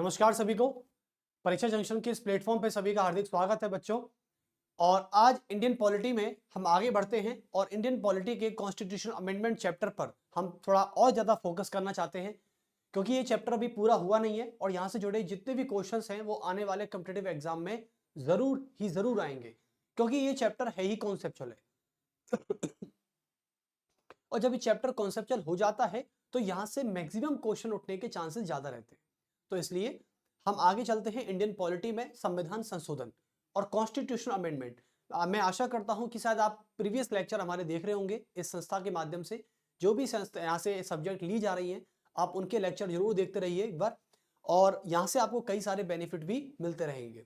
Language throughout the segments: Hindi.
नमस्कार सभी को। परीक्षा जंक्शन के इस प्लेटफॉर्म पे सभी का हार्दिक स्वागत है बच्चों। और आज इंडियन पॉलिटी में हम आगे बढ़ते हैं और इंडियन पॉलिटी के कॉन्स्टिट्यूशन अमेंडमेंट चैप्टर पर हम थोड़ा और ज़्यादा फोकस करना चाहते हैं, क्योंकि ये चैप्टर अभी पूरा हुआ नहीं है और यहाँ से जुड़े जितने भी क्वेश्चंस हैं वो आने वाले कॉम्पिटिटिव एग्जाम में ज़रूर आएंगे, क्योंकि ये चैप्टर है ही कॉन्सेप्चुअल है। और जब ये चैप्टर कॉन्सेप्चुअल हो जाता है तो यहाँ से मैक्सिमम क्वेश्चन उठने के चांसेस ज़्यादा रहते हैं। तो इसलिए हम आगे चलते हैं इंडियन पॉलिटी में संविधान संशोधन और कॉन्स्टिट्यूशन अमेंडमेंट। मैं आशा करता हूं कि शायद आप प्रीवियस लेक्चर हमारे देख रहे होंगे इस संस्था के माध्यम से। जो भी संस्था यहाँ से सब्जेक्ट ली जा रही हैं आप उनके लेक्चर जरूर देखते रहिए एक बार, और यहाँ से आपको कई सारे बेनिफिट भी मिलते रहेंगे।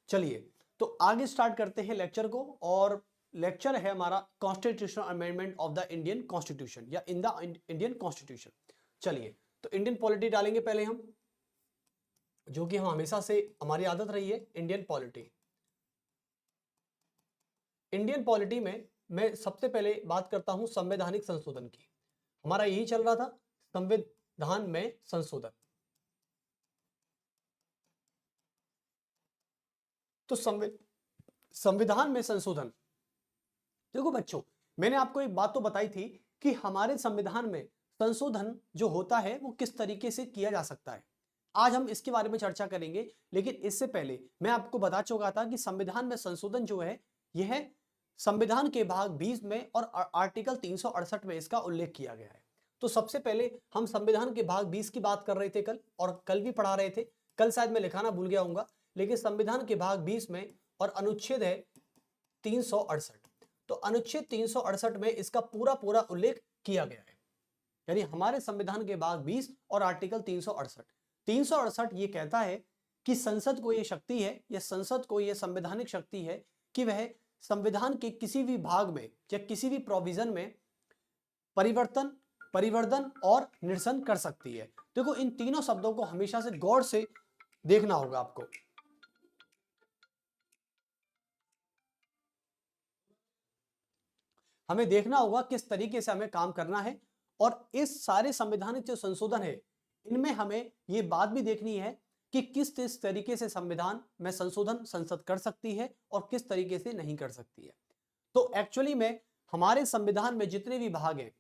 चलिए तो आगे स्टार्ट करते हैं लेक्चर को। और लेक्चर है हमारा constitutional amendment of the Indian constitution या इन द इंडियन कॉन्स्टिट्यूशन। चलिए तो इंडियन पॉलिटी डालेंगे पहले हम, जो कि हम हमेशा से हमारी आदत रही है। इंडियन पॉलिटी, इंडियन पॉलिटी में मैं सबसे पहले बात करता हूं संवैधानिक संशोधन की। हमारा यही चल रहा था, संविधान में संशोधन। तो संविधान में संशोधन, देखो बच्चों, मैंने आपको एक बात तो बताई थी कि हमारे संविधान में संशोधन जो होता है वो किस तरीके से किया जा सकता है। आज हम इसके बारे में चर्चा करेंगे, लेकिन इससे पहले मैं आपको बता चुका था कि संविधान में संशोधन जो है यह संविधान के भाग 20 में और आर्टिकल 368 में इसका उल्लेख किया गया है। तो सबसे पहले हम संविधान के भाग 20 की बात कर रहे थे कल, और कल भी पढ़ा रहे थे। कल शायद मैं लिखाना भूल गया हूँ, लेकिन संविधान के भाग 20 में और अनुच्छेद है 368। तो अनुच्छेद 368 में इसका पूरा उल्लेख किया गया है। यानी हमारे संविधान के भाग 20 और आर्टिकल 368 ये कहता है कि संसद को ये शक्ति है, या संसद को ये संवैधानिक शक्ति है कि वह संविधान के किसी भी भाग में या किसी भी प्रोविजन में परिवर्तन और निरसन कर सकती है। देखो इन तीनों शब्दों को हमेशा से गौर से देखना होगा आपको। हमें देखना होगा किस तरीके से हमें काम करना है, और इस सारे संवैधानिक जो संशोधन है इनमें हमें यह बात भी देखनी है कि किस तरीके से संविधान में संशोधन संसद कर सकती है और किस तरीके से नहीं कर सकती है। तो एक्चुअली में हमारे संविधान में जितने भी भाग हैं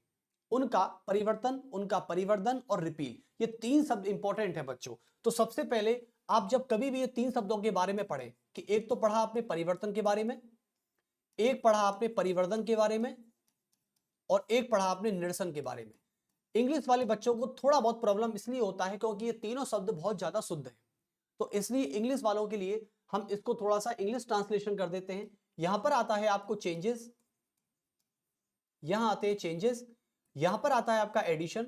उनका परिवर्तन, उनका परिवर्धन और रिपील, ये तीन शब्द इंपॉर्टेंट है बच्चों। तो सबसे पहले आप जब कभी भी ये तीन शब्दों के बारे में पढ़ें, कि एक तो पढ़ा आपने परिवर्तन के बारे में, एक पढ़ा आपने परिवर्तन के बारे में, और एक पढ़ा आपने निरसन के बारे में। इंग्लिश वाले बच्चों को थोड़ा बहुत प्रॉब्लम इसलिए होता है क्योंकि ये तीनों शब्द बहुत ज्यादा शुद्ध है। तो इसलिए इंग्लिश वालों के लिए हम इसको थोड़ा सा इंग्लिश ट्रांसलेशन कर देते हैं। यहां पर आता है आपको चेंजेस, यहां आते हैं चेंजेस, यहां पर आता है आपका एडिशन,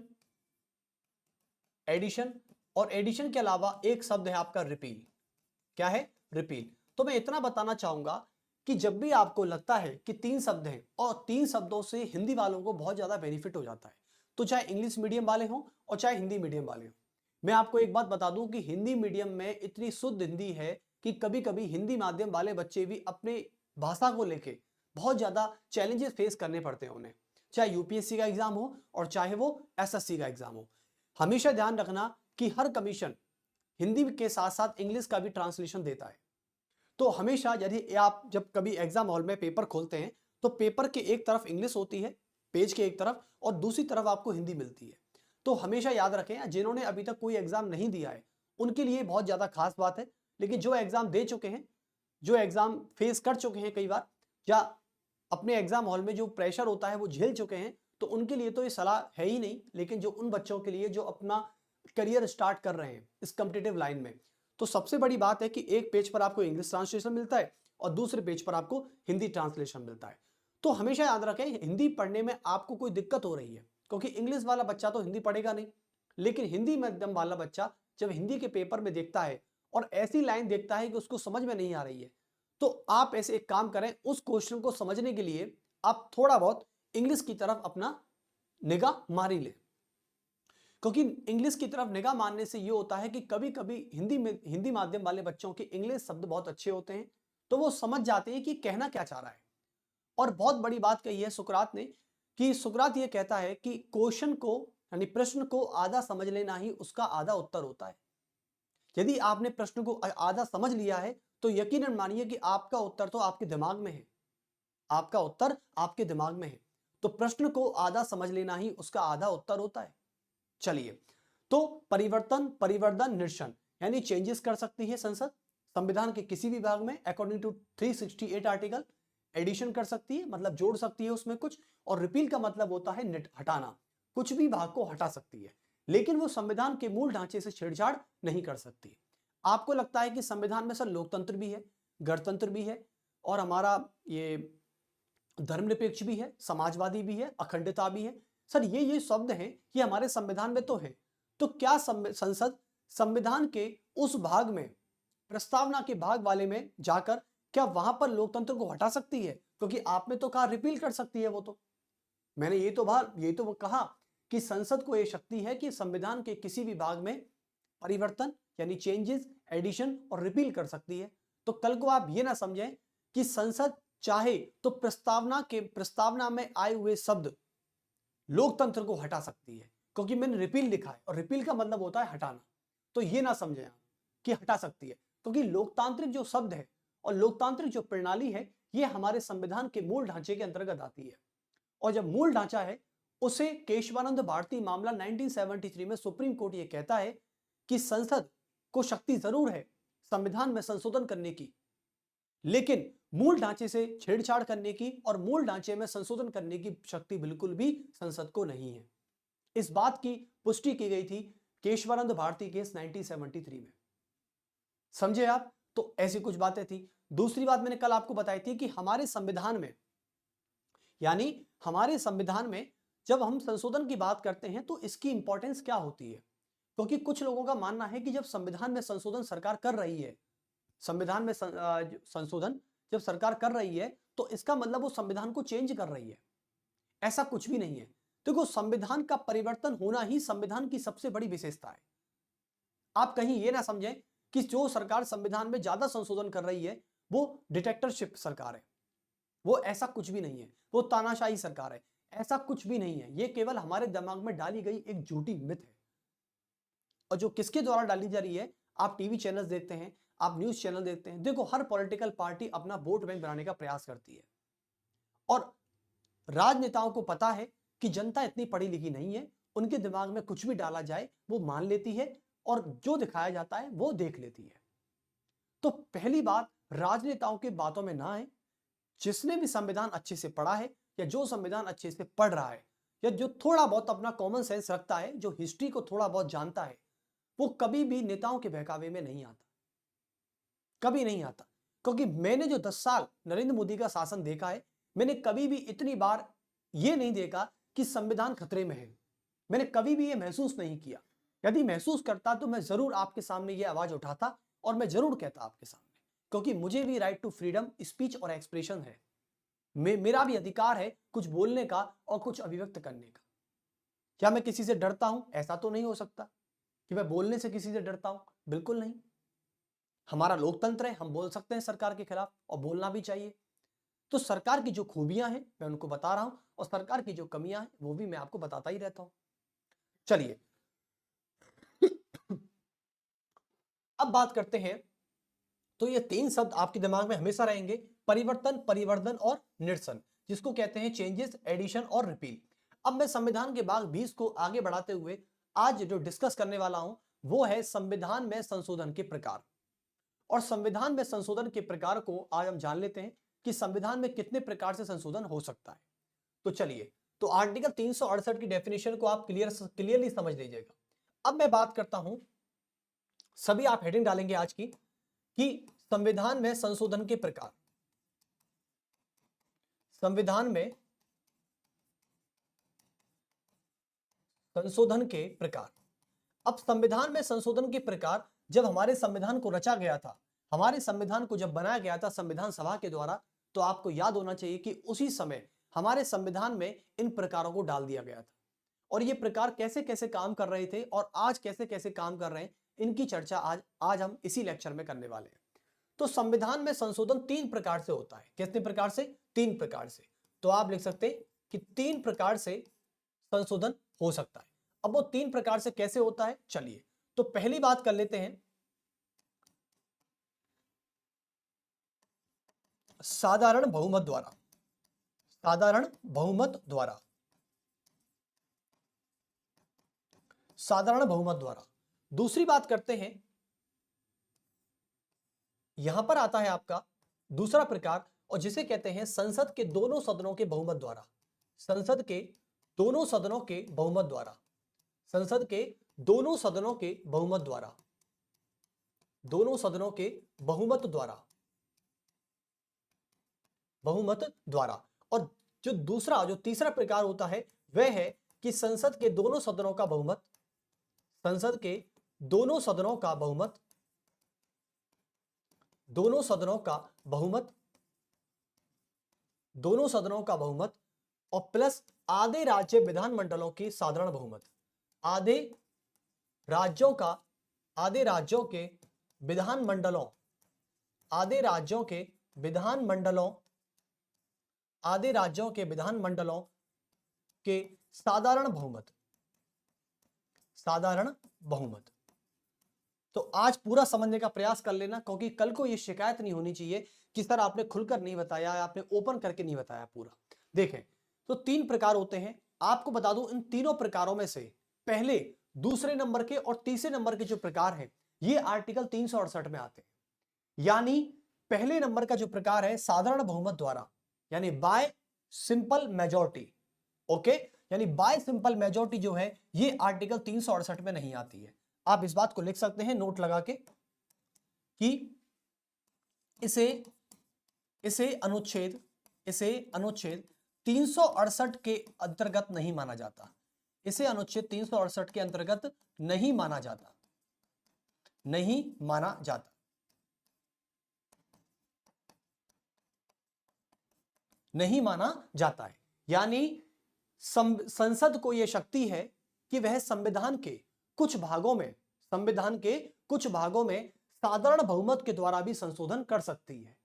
और एडिशन के अलावा एक शब्द है आपका रिपील। क्या है? रिपील। तो मैं इतना बताना चाहूंगा कि जब भी आपको लगता है कि तीन शब्द हैं और तीन शब्दों से हिंदी वालों को बहुत ज्यादा बेनिफिट हो जाता है, तो चाहे इंग्लिश मीडियम वाले हों और चाहे हिंदी मीडियम वाले हों। मैं आपको एक बात बता दूं कि हिंदी मीडियम में इतनी शुद्ध हिंदी है कि कभी कभी हिंदी माध्यम वाले बच्चे भी अपने भाषा को लेके बहुत ज्यादा चैलेंजेस फेस करने पड़ते हैं उन्हें, चाहे यूपीएससी का एग्जाम हो और चाहे वो एसएससी का एग्जाम हो। हमेशा ध्यान रखना कि हर कमीशन हिंदी के साथ साथ इंग्लिश का भी ट्रांसलेशन देता है। तो हमेशा यदि आप जब कभी एग्जाम हॉल में पेपर खोलते हैं तो पेपर के एक तरफ इंग्लिश होती है, पेज के एक तरफ, और दूसरी तरफ आपको हिंदी मिलती है। तो हमेशा याद रखें, जिन्होंने अभी तक कोई एग्जाम नहीं दिया है उनके लिए बहुत ज्यादा खास बात है, लेकिन जो एग्जाम दे चुके हैं, जो एग्जाम फेस कर चुके हैं कई बार, या अपने एग्जाम हॉल में जो प्रेशर होता है वो झेल चुके हैं, तो उनके लिए तो ये सलाह है ही नहीं। लेकिन जो उन बच्चों के लिए जो अपना करियर स्टार्ट कर रहे हैं इस कॉम्पिटिटिव लाइन में, तो सबसे बड़ी बात है कि एक पेज पर आपको इंग्लिश ट्रांसलेशन मिलता है और दूसरे पेज पर आपको हिंदी ट्रांसलेशन मिलता है। तो हमेशा याद रखें, हिंदी पढ़ने में आपको कोई दिक्कत हो रही है, क्योंकि इंग्लिश वाला बच्चा तो हिंदी पढ़ेगा नहीं, लेकिन हिंदी मीडियम वाला बच्चा जब हिंदी के पेपर में देखता है और ऐसी लाइन देखता है कि उसको समझ में नहीं आ रही है, तो आप ऐसे एक काम करें, उस क्वेश्चन को समझने के लिए आप थोड़ा बहुत इंग्लिश की तरफ अपना निगाह मारी ले। क्योंकि इंग्लिश की तरफ निगाह मारने से ये होता है कि कभी कभी हिंदी माध्यम वाले बच्चों के इंग्लिश शब्द बहुत अच्छे होते हैं, तो वो समझ जाते हैं कि कहना क्या चाह रहा है। और बहुत बड़ी बात कही है सुकरात ने, कि सुकरात ये कहता है कि क्वेश्चन को यानी प्रश्न को आधा समझ लेना ही उसका आधा उत्तर होता है। यदि आपने प्रश्न को आधा समझ लिया है तो यकीनन मानिए कि आपका उत्तर तो आपके दिमाग में है, आपका उत्तर आपके दिमाग में है। तो प्रश्न को आधा समझ लेना ही उसका आधा उत्तर होता है। चलिए, तो परिवर्तन, परिवर्धन, निरसन यानी चेंजेस कर सकती है संसद संविधान के किसी भी भाग में अकॉर्डिंग टू 368 आर्टिकल। एडिशन कर सकती है मतलब जोड़ सकती है उसमें कुछ, और रिपील का मतलब होता है हटाना, कुछ भी भाग को हटा सकती है, लेकिन वो संविधान के मूल ढांचे से छेड़छाड़ नहीं कर सकती। आपको लगता है कि संविधान में सर लोकतंत्र भी है, गणतंत्र भी है, और हमारा ये धर्मनिरपेक्ष भी है, समाजवादी भी है, अखंडता भी है। सर ये शब्द हैं, ये हमारे संविधान में तो है। तो क्या संसद संविधान के उस भाग में, प्रस्तावना के भाग वाले में जाकर क्या वहां पर लोकतंत्र को हटा सकती है? क्योंकि आपने तो कहा रिपील कर सकती है वो, तो मैंने ये तो कहा कि संसद को यह शक्ति है कि संविधान के किसी भी भाग में परिवर्तन यानी चेंजेस, एडिशन और रिपील कर सकती है। तो कल को आप ये ना समझें कि संसद चाहे तो प्रस्तावना में आए हुए शब्द लोकतंत्र को हटा सकती है, क्योंकि मैंने रिपील लिखा है और रिपील का मतलब होता है हटाना। तो ये ना समझें आप कि हटा सकती है, क्योंकि लोकतांत्रिक जो शब्द है और लोकतांत्रिक जो प्रणाली है ये हमारे संविधान के मूल ढांचे के अंतर्गत आती है। और जब मूल ढांचा है उसे केशवानंद भारती मामला 1973 में सुप्रीम कोर्ट ये कहता है कि संसद को शक्ति जरूर है संविधान में संशोधन करने की, लेकिन मूल ढांचे से छेड़छाड़ करने की और मूल ढांचे में संशोधन करने की शक्ति बिल्कुल भी संसद को नहीं है। इस बात की पुष्टि की गई थी केशवानंद भारती केस 1973 में। समझे आप? तो ऐसी कुछ बातें थी। दूसरी बात मैंने कल आपको बताई थी कि हमारे संविधान में, यानी हमारे संविधान में जब हम संशोधन की बात करते हैं तो इसकी इंपॉर्टेंस क्या होती है, क्योंकि कुछ लोगों का मानना है कि जब संविधान में संशोधन सरकार कर रही है, संविधान में संशोधन जब सरकार कर रही है तो इसका मतलब वो संविधान को चेंज कर रही है। ऐसा कुछ भी नहीं है। देखो, संविधान का परिवर्तन होना ही संविधान की सबसे बड़ी विशेषता है। आप कहीं ये ना समझें कि जो सरकार संविधान में ज्यादा संशोधन कर रही है वो डिक्टेटरशिप सरकार है, वो ऐसा कुछ भी नहीं है, वो तानाशाही सरकार है, ऐसा कुछ भी नहीं है। ये केवल हमारे दिमाग में डाली गई एक झूठी मिथ है, और जो किसके द्वारा डाली जा रही है, आप टीवी चैनल देखते हैं, आप न्यूज चैनल देखते हैं, देखो हर पॉलिटिकल पार्टी अपना वोट बैंक बनाने का प्रयास करती है, और राजनेताओं को पता है कि जनता इतनी पढ़ी लिखी नहीं है, उनके दिमाग में कुछ भी डाला जाए वो मान लेती है, और जो दिखाया जाता है वो देख लेती है। तो पहली बात, राजनेताओं की बातों में ना आए। जिसने भी संविधान अच्छे से पढ़ा है या जो संविधान अच्छे से पढ़ रहा है या जो थोड़ा बहुत अपना कॉमन सेंस रखता है, जो हिस्ट्री को थोड़ा बहुत जानता है, वो कभी भी नेताओं के बहकावे में नहीं आता, कभी नहीं आता। क्योंकि मैंने जो 10 साल नरेंद्र मोदी का शासन देखा है, मैंने कभी भी इतनी बार ये नहीं देखा कि संविधान खतरे में है। मैंने कभी भी ये महसूस नहीं किया। यदि महसूस करता तो मैं जरूर आपके सामने ये आवाज उठाता और मैं जरूर कहता आपके सामने, क्योंकि मुझे भी राइट टू फ्रीडम स्पीच और एक्सप्रेशन है। मेरा भी अधिकार है कुछ बोलने का और कुछ अभिव्यक्त करने का। क्या मैं किसी से डरता हूं? ऐसा तो नहीं हो सकता कि मैं बोलने से किसी से डरता हूं, बिल्कुल नहीं। हमारा लोकतंत्र है, हम बोल सकते हैं सरकार के खिलाफ और बोलना भी चाहिए। तो सरकार की जो खूबियां हैं मैं उनको बता रहा हूं, और सरकार की जो कमियां हैं वो भी मैं आपको बताता ही रहता हूं। चलिए अब बात करते हैं, तो ये 3 शब्द आपके दिमाग में हमेशा रहेंगे, परिवर्तन, परिवर्धन और निरसन, जिसको कहते हैं चेंजेस, एडिशन और रिपील। अब मैं संविधान के भाग 20 को आगे बढ़ाते हुए आज जो डिस्कस करने वाला हूं वो है संविधान में संशोधन के प्रकार। और संविधान में संशोधन के प्रकार को आज हम जान लेते हैं कि संविधान में कितने प्रकार से संशोधन हो सकता है। तो चलिए, तो आर्टिकल 368 की डेफिनेशन को आप क्लियरली समझ लीजिएगा। अब मैं बात करता हूं, सभी आप हेडिंग डालेंगे आज की, कि संविधान में संशोधन के प्रकार। संविधान में संशोधन के प्रकार। अब संविधान में संशोधन के प्रकार, जब हमारे संविधान को रचा गया था, हमारे संविधान को जब बनाया गया था संविधान सभा के द्वारा, तो आपको याद होना चाहिए कि उसी समय हमारे संविधान में इन प्रकारों को डाल दिया गया था, और ये प्रकार कैसे कैसे काम कर रहे थे और आज कैसे कैसे काम कर रहे हैं, इनकी चर्चा आज हम इसी लेक्चर में करने वाले हैं। तो संविधान में संशोधन 3 प्रकार से होता है। कितने प्रकार से? 3 प्रकार से। तो आप लिख सकते हैं कि 3 प्रकार से संशोधन हो सकता है। अब वो 3 प्रकार से कैसे होता है, चलिए तो पहली बात कर लेते हैं साधारण बहुमत द्वारा, साधारण बहुमत द्वारा, साधारण बहुमत द्वारा। दूसरी बात करते हैं, यहां पर आता है आपका दूसरा प्रकार, और जिसे कहते हैं संसद के दोनों सदनों के बहुमत द्वारा, संसद के दोनों सदनों के बहुमत द्वारा, संसद के दोनों सदनों के बहुमत द्वारा, दोनों सदनों के बहुमत द्वारा, बहुमत द्वारा। और जो दूसरा, जो तीसरा प्रकार होता है वह है कि संसद के दोनों सदनों का बहुमत, संसद के दोनों सदनों का बहुमत, दोनों सदनों का बहुमत, दोनों सदनों का बहुमत, और प्लस आधे राज्य विधानमंडलों की साधारण बहुमत, आधे राज्यों का, आधे राज्यों के विधानमंडलों, आधे राज्यों के विधानमंडलों, आधे राज्यों के विधानमंडलों के साधारण बहुमत, साधारण बहुमत। तो आज पूरा समझने का प्रयास कर लेना, क्योंकि कल को यह शिकायत नहीं होनी चाहिए कि सर आपने खुलकर नहीं बताया, आपने ओपन करके नहीं बताया पूरा। देखें, तो तीन प्रकार होते हैं, आपको बता दूं इन तीनों प्रकारों में से पहले, दूसरे नंबर के और तीसरे नंबर के जो प्रकार हैं ये आर्टिकल 368 में आते हैं। यानी पहले नंबर का जो प्रकार है साधारण बहुमत द्वारा, यानी बाय सिंपल मेजॉरिटी, ओके, यानी बाय सिंपल मेजॉरिटी जो है ये आर्टिकल 368 में नहीं आती है। आप इस बात को लिख सकते हैं नोट लगा के कि इसे अनुच्छेद 368 के अंतर्गत नहीं माना जाता, इसे अनुच्छेद 368 के अंतर्गत नहीं माना जाता, नहीं माना जाता। नहीं माना जाता है। यानी संसद को यह शक्ति है कि वह संविधान के कुछ भागों में, संविधान के कुछ भागों में साधारण बहुमत के द्वारा भी संशोधन कर सकती है,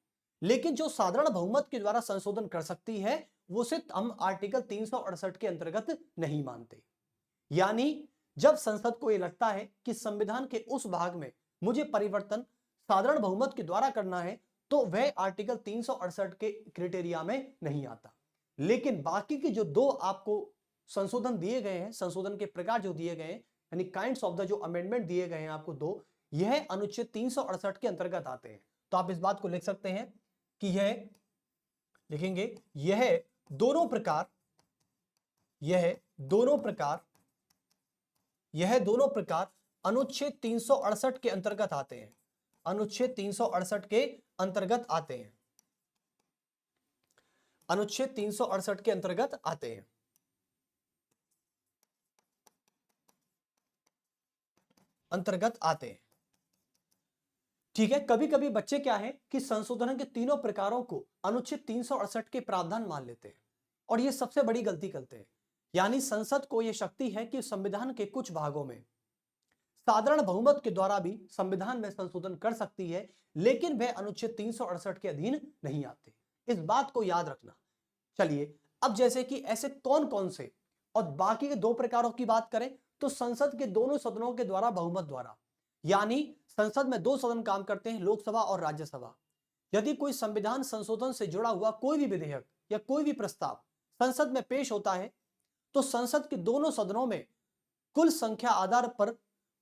लेकिन जो साधारण बहुमत के द्वारा संशोधन कर सकती है वो सिर्फ हम आर्टिकल 368 के अंतर्गत नहीं मानते। यानी जब संसद को यह लगता है कि संविधान के उस भाग में मुझे परिवर्तन साधारण बहुमत के द्वारा करना है, तो वह आर्टिकल 368 के क्राइटेरिया में नहीं आता। लेकिन बाकी के जो दो आपको संशोधन दिए गए हैं, संशोधन के प्रकार जो दिए गए हैं, यानी काइंड्स ऑफ द जो अमेंडमेंट दिए गए हैं आपको दो, यह अनुच्छेद 368 के अंतर्गत आते हैं। तो आप इस बात को लिख सकते हैं कि यह लिखेंगे, यह दोनों प्रकार, यह दोनों प्रकार, यह दोनों प्रकार अनुच्छेद 368 के अंतर्गत आते हैं, अनुच्छेद 368 के अंतर्गत आते हैं, अनुच्छेद 368 के अंतर्गत आते हैं। अंतर्गत आते हैं, ठीक है। कभी कभी बच्चे क्या है कि संशोधन के तीनों प्रकारों को अनुच्छेद 368 के प्रावधान मान लेते हैं, और यह सबसे बड़ी गलती करते हैं। यानी संसद को यह शक्ति है कि संविधान के कुछ भागों में साधारण बहुमत के द्वारा भी संविधान में संशोधन कर सकती है, लेकिन वह अनुच्छेद 368 के अधीन नहीं आते। इस बात को याद रखना। चलिए, अब जैसे कि ऐसे कौन कौन से, और बाकी के दो प्रकारों की बात करें तो संसद के दोनों सदनों के द्वारा बहुमत द्वारा, यानी संसद में दो सदन काम करते हैं, लोकसभा और राज्यसभा। यदि कोई संविधान संशोधन से जुड़ा हुआ कोई भी विधेयक या कोई भी प्रस्ताव संसद में पेश होता है, तो संसद के दोनों सदनों में कुल संख्या आधार पर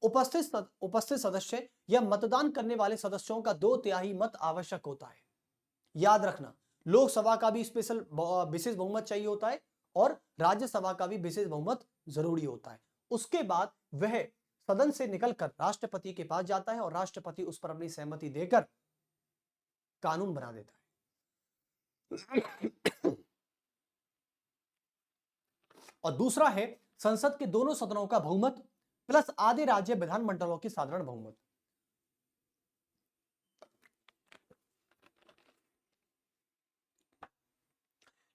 उपस्थित सदस्य या मतदान करने वाले सदस्यों का 2/3 मत आवश्यक होता है। याद रखना, लोकसभा का भी स्पेशल विशेष बहुमत चाहिए होता है और राज्यसभा का भी विशेष बहुमत जरूरी होता है। उसके बाद वह सदन से निकलकर राष्ट्रपति के पास जाता है और राष्ट्रपति उस पर अपनी सहमति देकर कानून बना देता है। और दूसरा है संसद के दोनों सदनों का बहुमत प्लस आधे राज्य विधानमंडलों की साधारण बहुमत।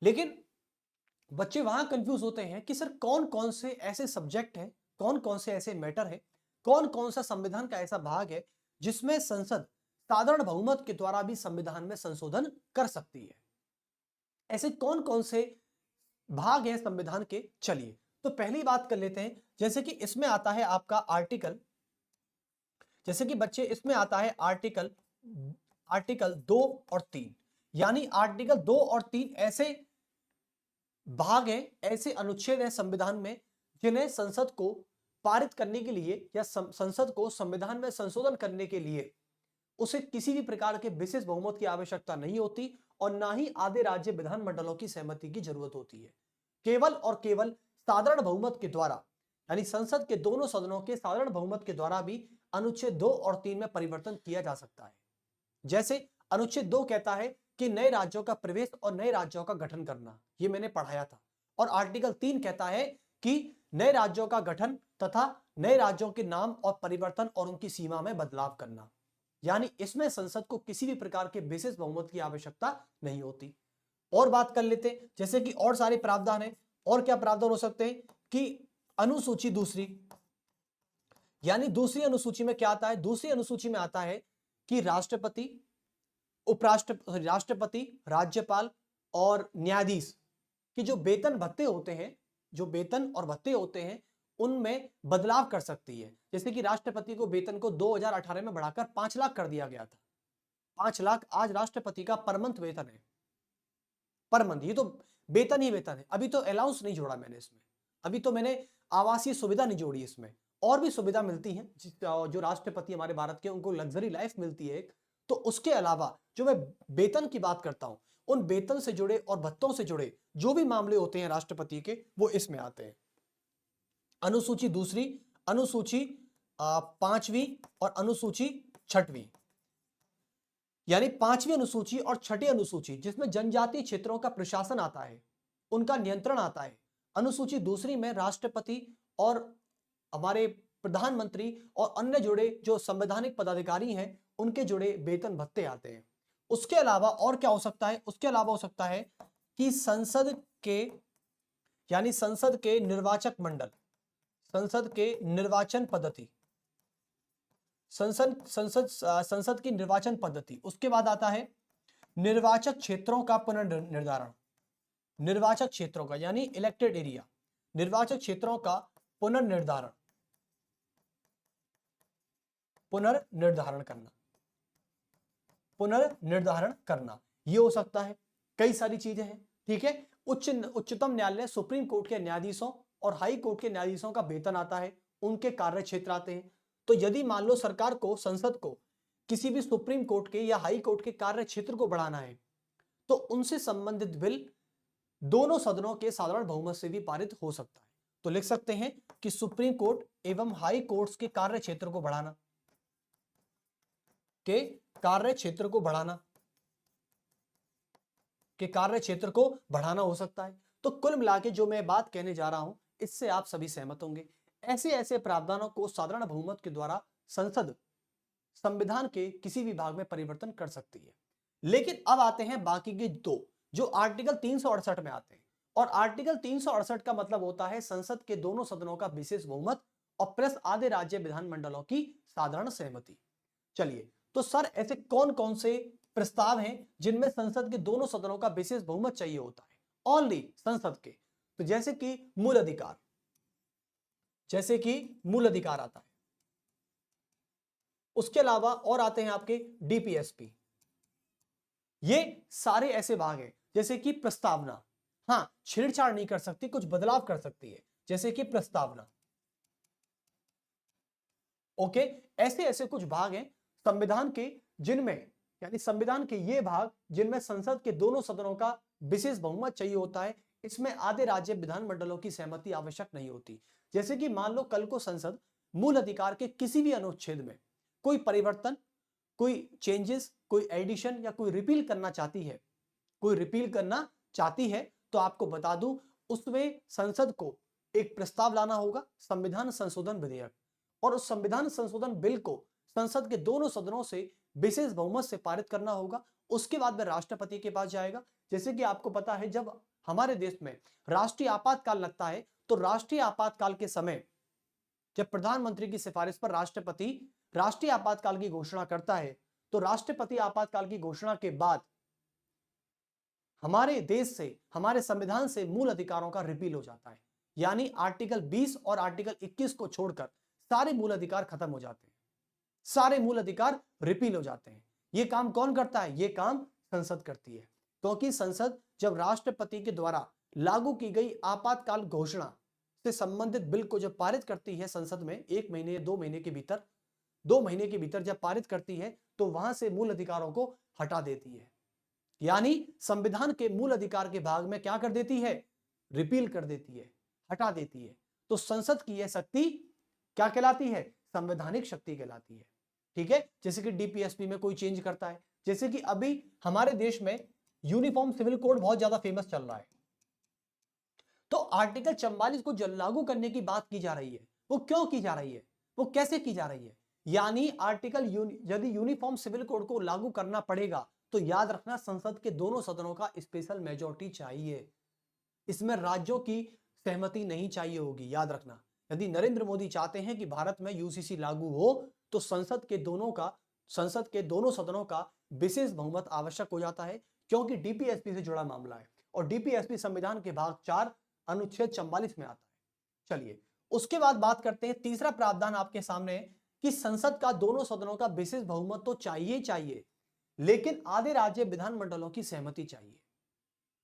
लेकिन बच्चे वहां कंफ्यूज होते हैं कि सर कौन कौन से ऐसे सब्जेक्ट हैं, कौन कौन से ऐसे मैटर है, कौन कौन सा संविधान का ऐसा भाग है जिसमें संसद साधारण बहुमत के द्वारा भी संविधान में संशोधन कर सकती है। ऐसे कौन कौन से भाग हैं संविधान के। चलिए, तो पहली बात कर लेते हैं, जैसे कि इसमें आता है आपका आर्टिकल, जैसे कि बच्चे इसमें आता है आर्टिकल 2 और 3। यानी आर्टिकल 2 और 3 ऐसे भाग हैं, ऐसे अनुच्छेद हैं संविधान में जिन्हें संसद को पारित करने के लिए या संसद को संविधान में संशोधन करने के लिए उसे किसी भी प्रकार के विशेष बहुमत की आवश्यकता नहीं होती और ना ही आधे राज्य विधानमंडलों की सहमति की जरूरत होती है। केवल और केवल साधारण बहुमत के द्वारा, यानी संसद के दोनों सदनों के साधारण बहुमत के द्वारा भी अनुच्छेद 2 और 3 में परिवर्तन किया जा सकता है। जैसे अनुच्छेद 2 कहता है कि नए राज्यों का प्रवेश और नए राज्यों का गठन करना, ये मैंने पढ़ाया था। और आर्टिकल 3 कहता है कि नए राज्यों का गठन तथा नए राज्यों के नाम और परिवर्तन और उनकी सीमा में बदलाव करना। यानी इसमें संसद को किसी भी प्रकार के विशेष बहुमत की आवश्यकता नहीं होती। और बात कर लेते हैं, जैसे कि और सारे प्रावधान हैं। और क्या प्रावधान हो सकते हैं कि अनुसूची दूसरी, यानी दूसरी अनुसूची में क्या आता है? दूसरी अनुसूची में आता है कि राष्ट्रपति, राष्ट्रपति, राज्यपाल और न्यायाधीश की जो वेतन भत्ते होते हैं, जो वेतन और भत्ते होते हैं, उनमें बदलाव कर सकती है। जैसे कि राष्ट्रपति को वेतन को 2018 में बढ़ाकर 5 लाख कर दिया गया था। 5 लाख आज राष्ट्रपति का पर मंथ वेतन है। पर मंथ, ये तो वेतन ही वेतन है। अभी तो अलाउंस नहीं जोड़ा मैंने इसमें, अभी तो मैंने आवासीय सुविधा नहीं जोड़ी इसमें। और भी सुविधा मिलती है जो राष्ट्रपति हमारे भारत के, उनको लग्जरी लाइफ मिलती है। तो उसके अलावा जो मैं वेतन की बात करता हूं, उन वेतन से जुड़े और भत्तों से जुड़े जो भी मामले होते हैं राष्ट्रपति के, वो इसमें आते हैं। अनुसूची दूसरी, अनुसूची 5वीं और अनुसूची 6वीं, यानी 5वीं अनुसूची और 6ठी अनुसूची जिसमें जनजातीय क्षेत्रों का प्रशासन आता है, उनका नियंत्रण आता है। अनुसूची दूसरी में राष्ट्रपति और हमारे प्रधानमंत्री और अन्य जुड़े जो संवैधानिक पदाधिकारी हैं, उनके जुड़े वेतन भत्ते आते हैं। उसके अलावा और क्या हो सकता है? उसके अलावा हो सकता है कि संसद के, यानी संसद के निर्वाचक मंडल, संसद के निर्वाचन पद्धति, संसद की निर्वाचन पद्धति। उसके बाद आता है निर्वाचक क्षेत्रों का पुनर्निर्धारण, निर्वाचक क्षेत्रों का यानी इलेक्टेड एरिया, निर्वाचक क्षेत्रों का पुनर्निर्धारण, पुनर्निर्धारण करना, पुनर्निर्धारण करना, ये हो सकता है। कई सारी चीजें हैं, ठीक है। उच्चतम न्यायालय, सुप्रीम कोर्ट के न्यायाधीशों और हाई कोर्ट के न्यायाधीशों का वेतन आता है, उनके कार्य क्षेत्र आते हैं। तो यदि मान लो सरकार को, संसद को किसी भी सुप्रीम कोर्ट के या हाई कोर्ट के कार्य क्षेत्र को बढ़ाना है, तो उनसे संबंधित बिल दोनों सदनों के साधारण बहुमत से भी पारित हो सकता है। तो लिख सकते हैं कि सुप्रीम कोर्ट एवं हाई कोर्ट्स के कार्य क्षेत्र को बढ़ाना, के कार्य क्षेत्र को बढ़ाना, के कार्य क्षेत्र को बढ़ाना हो सकता है। तो कुल मिलाके जो मैं बात कहने जा रहा हूं, इससे आप सभी सहमत होंगे। ऐसे ऐसे प्रावधानों को साधारण बहुमत के द्वारा संसद संविधान के किसी भी भाग में परिवर्तन कर सकती है। लेकिन अब आते हैं बाकी के दो, जो आर्टिकल 368 में आते हैं। और आर्टिकल 368 का मतलब होता है संसद के दोनों सदनों का विशेष बहुमत और प्लस आधे राज्य विधानमंडलों की साधारण सहमति। चलिए, तो सर ऐसे कौन कौन से प्रस्ताव हैं जिनमें संसद के दोनों सदनों का विशेष बहुमत चाहिए होता है? ओनली संसद के। तो जैसे कि मूल अधिकार, जैसे कि मूल अधिकार आता है। उसके अलावा और आते हैं आपके डीपीएसपी। ये सारे ऐसे भाग हैं, जैसे कि प्रस्तावना, हां छेड़छाड़ नहीं कर सकती, कुछ बदलाव कर सकती है, जैसे कि प्रस्तावना। ओके, ऐसे ऐसे कुछ भाग हैं संविधान के जिनमें, यानी संविधान के ये भाग जिनमें संसद के दोनों सदनों का विशेष बहुमत चाहिए होता है। इसमें आधे राज्य विधानमंडलों की सहमति आवश्यक नहीं होती। जैसे कि मान लो कल को संसद मूल अधिकार के किसी भी अनुच्छेद में कोई परिवर्तन, कोई चेंजेस, कोई एडिशन या कोई रिपील करना चाहती है, कोई रिपील करना चाहती है, तो आपको बता दूं उसमें संसद को एक प्रस्ताव लाना होगा, संविधान संशोधन विधेयक, और उस संविधान संशोधन बिल को संसद के दोनों सदनों से विशेष बहुमत से पारित करना होगा। उसके बाद में राष्ट्रपति के पास जाएगा। जैसे कि आपको पता है, जब हमारे देश में राष्ट्रीय आपातकाल लगता है, तो राष्ट्रीय आपातकाल के समय जब प्रधानमंत्री की सिफारिश पर राष्ट्रपति राष्ट्रीय आपातकाल की घोषणा करता है, तो राष्ट्रपति आपातकाल की घोषणा के बाद हमारे देश से, हमारे संविधान से मूल अधिकारों का रिपील हो जाता है। यानी आर्टिकल 20 और आर्टिकल 21 को छोड़कर सारे मूल अधिकार खत्म हो जाते हैं, सारे मूल अधिकार रिपील हो जाते हैं। यह काम कौन करता है? यह काम संसद करती है, क्योंकि संसद जब राष्ट्रपति के द्वारा लागू की गई आपातकाल घोषणा से संबंधित बिल को जब पारित करती है संसद में 1 महीने या 2 महीने के भीतर, 2 महीने के भीतर जब पारित करती है तो वहां से मूल अधिकारों को हटा देती है, यानी संविधान के मूल अधिकार के भाग में क्या कर देती है, रिपील कर देती है, हटा देती है। तो संसद की यह शक्ति क्या कहलाती है, संवैधानिक शक्ति कहलाती है। ठीक है, जैसे कि डीपीएसपी में कोई चेंज करता है, जैसे कि अभी हमारे देश में यूनिफॉर्म सिविल कोड बहुत ज्यादा फेमस चल रहा है, तो आर्टिकल 44 को लागू करने की बात की जा रही है। वो क्यों की जा रही है, वो कैसे की जा रही है, यानी यदि यूनिफॉर्म सिविल कोड को लागू करना पड़ेगा तो याद रखना संसद के दोनों सदनों का स्पेशल मेजॉरिटी चाहिए, इसमें राज्यों की सहमति नहीं चाहिए होगी। याद रखना, यदि नरेंद्र मोदी चाहते हैं कि भारत में यूसीसी लागू हो तो संसद के दोनों सदनों का विशेष बहुमत आवश्यक हो जाता है, क्योंकि डीपीएसपी से जुड़ा मामला है और डीपीएसपी संविधान के भाग 4 अनुच्छेद 44 में आता है। चलिए उसके बाद बात करते हैं, तीसरा प्रावधान आपके सामने है कि संसद का दोनों सदनों का विशेष बहुमत तो चाहिए, लेकिन आधे राज्य विधानमंडलों की सहमति चाहिए।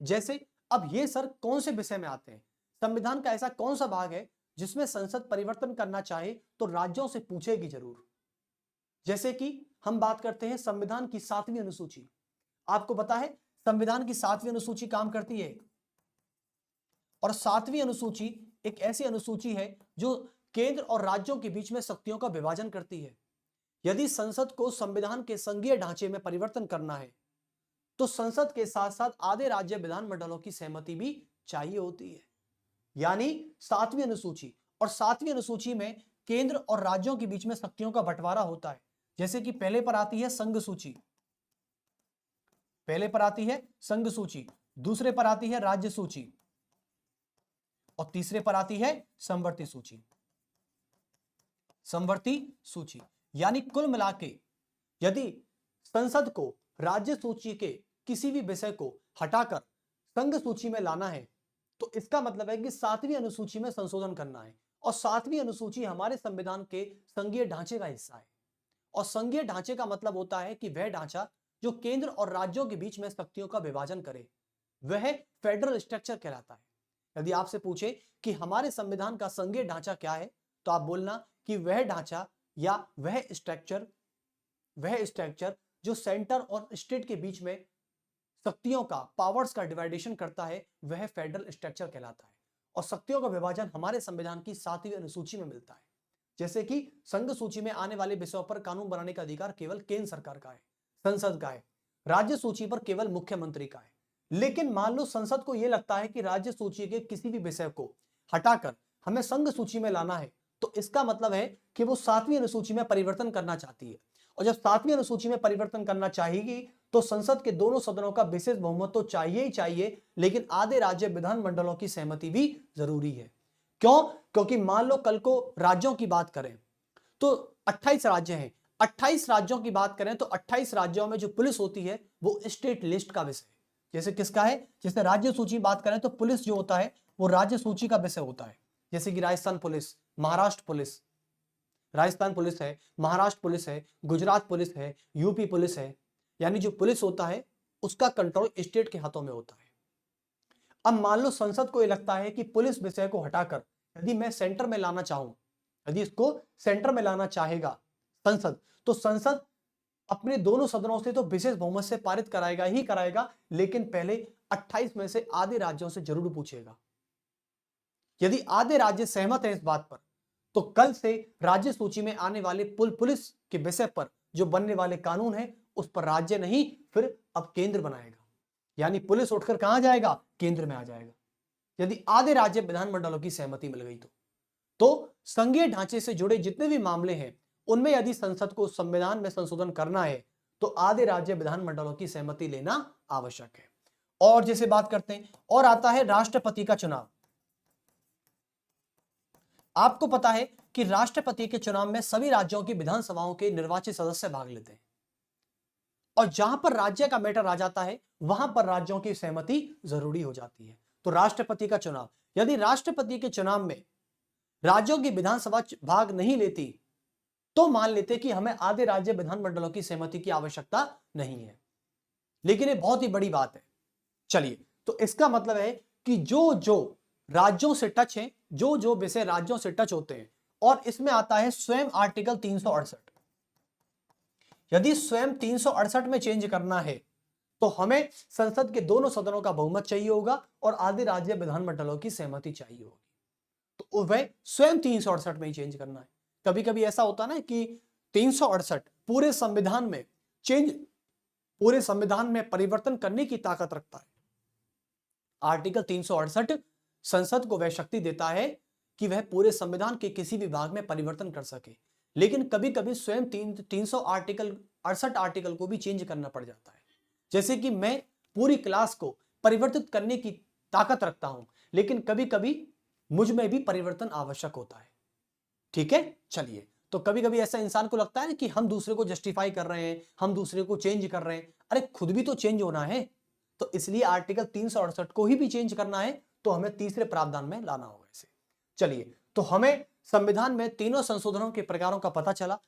जैसे अब ये सर कौन से विषय में आते हैं, संविधान का ऐसा कौन सा भाग है जिसमें संसद परिवर्तन करना चाहे तो राज्यों से पूछेगी जरूर। जैसे कि हम बात करते हैं संविधान की 7वीं अनुसूची, आपको पता है संविधान की 7वीं अनुसूची काम करती है, और 7वीं अनुसूची एक ऐसी अनुसूची है जो केंद्र और राज्यों के बीच में शक्तियों का विभाजन करती है। यदि संसद को संविधान के संघीय ढांचे में परिवर्तन करना है तो संसद के साथ साथ आधे राज्य विधानमंडलों की सहमति भी चाहिए होती है, यानी 7वीं अनुसूची। और 7वीं अनुसूची में केंद्र और राज्यों के बीच में शक्तियों का बंटवारा होता है। जैसे कि पहले पर आती है संघ सूची, दूसरे पर आती है राज्य सूची और तीसरे पर आती है समवर्ती सूची। यानी कुल मिलाके यदि संसद को राज्य सूची के किसी भी विषय को हटाकर संघ सूची में लाना है तो इसका मतलब है कि 7वीं अनुसूची में संशोधन करना है, और 7वीं अनुसूची हमारे संविधान के संघीय ढांचे का हिस्सा है। और संघीय ढांचे का मतलब होता है कि वह ढांचा जो केंद्र और राज्यों के बीच में शक्तियों का विभाजन करे, वह फेडरल स्ट्रक्चर कहलाता है। यदि आपसे पूछे कि हमारे संविधान का संघीय ढांचा क्या है तो आप बोलना कि वह ढांचा या वह स्ट्रक्चर जो सेंटर और स्टेट के बीच में शक्तियों का, पावर्स का डिवाइडेशन करता है, वह फेडरल स्ट्रक्चर कहलाता है। और शक्तियों का विभाजन हमारे संविधान की 7वीं अनुसूची में मिलता है। जैसे कि संघ सूची में आने वाले विषयों पर कानून बनाने का अधिकार केवल केंद्र सरकार का है, संसद का है। राज्य सूची पर केवल मुख्यमंत्री का है। लेकिन मान लो संसद को यह लगता है कि राज्य सूची के किसी भी विषय को हटाकर हमें संघ सूची में लाना है, तो इसका मतलब है कि वो 7वीं अनुसूची में परिवर्तन करना चाहती है। और जब 7वीं अनुसूची में परिवर्तन करना चाहेगी तो संसद के दोनों सदनों का विशेष बहुमत तो चाहिए ही चाहिए, लेकिन आधे राज्य विधानमंडलों की सहमति भी जरूरी है। क्यों? क्योंकि मान लो कल को राज्यों की बात करें तो 28 राज्य हैं। 28 राज्यों की बात करें तो 28 राज्यों में जो पुलिस होती है वो स्टेट लिस्ट का विषय है। जैसे किसका है? जैसे राज्य सूची बात करें तो पुलिस जो होता है वो राज्य सूची का विषय होता है। जैसे कि Rajasthan police, Maharashtra police, Rajasthan police है, महाराष्ट्र पुलिस है, गुजरात पुलिस है, यूपी पुलिस है। यानी जो पुलिस होता है उसका कंट्रोल स्टेट के हाथों में होता है। अब मान लो संसद को यह लगता है कि पुलिस विषय को हटाकर यदि मैं सेंटर में लाना चाहूं, यदि इसको सेंटर में लाना चाहेगा संसद, तो संसद अपने दोनों सदनों से तो विशेष बहुमत से पारित कराएगा ही कराएगा, लेकिन पहले 28 में से आधे राज्यों से जरूर पूछेगा। यदि आधे राज्य सहमत हैं इस बात पर तो कल से राज्य सूची में आने वाले पुलिस के विषय पर जो बनने वाले कानून है उस पर राज्य नहीं फिर अब केंद्र बनाएगा। यानी पुलिस उठकर कहां जाएगा? केंद्र में आ जाएगा, यदि आधे राज्य विधानमंडलों की सहमति मिल गई तो संघीय ढांचे से जुड़े जितने भी मामले हैं उनमें यदि संसद को संविधान में संशोधन करना है तो आधे राज्य विधानमंडलों की सहमति लेना आवश्यक है। और जैसे बात करते हैं, और आता है राष्ट्रपति का चुनाव। आपको पता है कि राष्ट्रपति के चुनाव में सभी राज्यों की विधानसभाओं के निर्वाचित सदस्य भाग लेते हैं, और जहां पर राज्य का मैटर आ जाता है वहां पर राज्यों की सहमति जरूरी हो जाती है। तो राष्ट्रपति का चुनाव, यदि राष्ट्रपति के चुनाव में राज्यों की विधानसभा भाग नहीं लेती तो मान लेते कि हमें आधे राज्य विधानमंडलों की सहमति की आवश्यकता नहीं है। लेकिन ये बहुत ही बड़ी बात है। चलिए, तो इसका मतलब है कि जो जो राज्यों से टच है, जो जो विषय राज्यों से टच होते हैं, और इसमें आता है स्वयं आर्टिकल 368। यदि स्वयं 368 में चेंज करना है तो हमें संसद के दोनों सदनों का बहुमत चाहिए होगा और आधे राज्य विधानमंडलों की सहमति चाहिए होगी। तो वह स्वयं 368 में ही चेंज करना है। कभी कभी ऐसा होता है ना कि 368 पूरे संविधान में चेंज, पूरे संविधान में परिवर्तन करने की ताकत रखता है। आर्टिकल 368 संसद को वह शक्ति देता है कि वह पूरे संविधान के किसी भी भाग में परिवर्तन कर सके, लेकिन कभी कभी स्वयं 368 आर्टिकल को भी चेंज करना पड़ जाता है। जैसे कि मैं पूरी क्लास को परिवर्तित करने की ताकत रखता हूं, लेकिन कभी कभी मुझ में भी परिवर्तन आवश्यक होता है। ठीक है, चलिए, तो कभी कभी ऐसा इंसान को लगता है ना कि हम दूसरे को जस्टिफाई कर रहे हैं, हम दूसरे को चेंज कर रहे हैं। अरे खुद भी तो चेंज होना है, तो इसलिए आर्टिकल 368 को ही भी चेंज करना है, तो हमें तीसरे प्रावधान में लाना होगा इसे। चलिए, तो हमें संविधान में तीनों संशोधनों के प्रकारों का पता चला।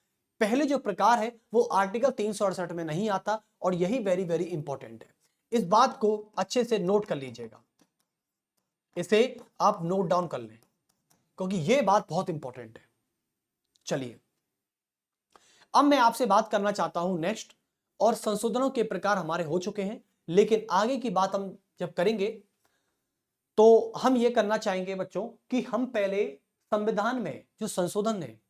पहले जो प्रकार है वो आर्टिकल 368 में नहीं आता, और यही वेरी वेरी इंपॉर्टेंट है। इस बात को अच्छे से नोट कर लीजिएगा, इसे आप नोट डाउन कर लें, क्योंकि यह बात बहुत इंपॉर्टेंट है। चलिए, अब मैं आपसे बात करना चाहता हूं नेक्स्ट, और संशोधनों के प्रकार हमारे हो चुके हैं, लेकिन आगे की बात हम जब करेंगे तो हम यह करना चाहेंगे बच्चों कि हम पहले संविधान में जो संशोधन है,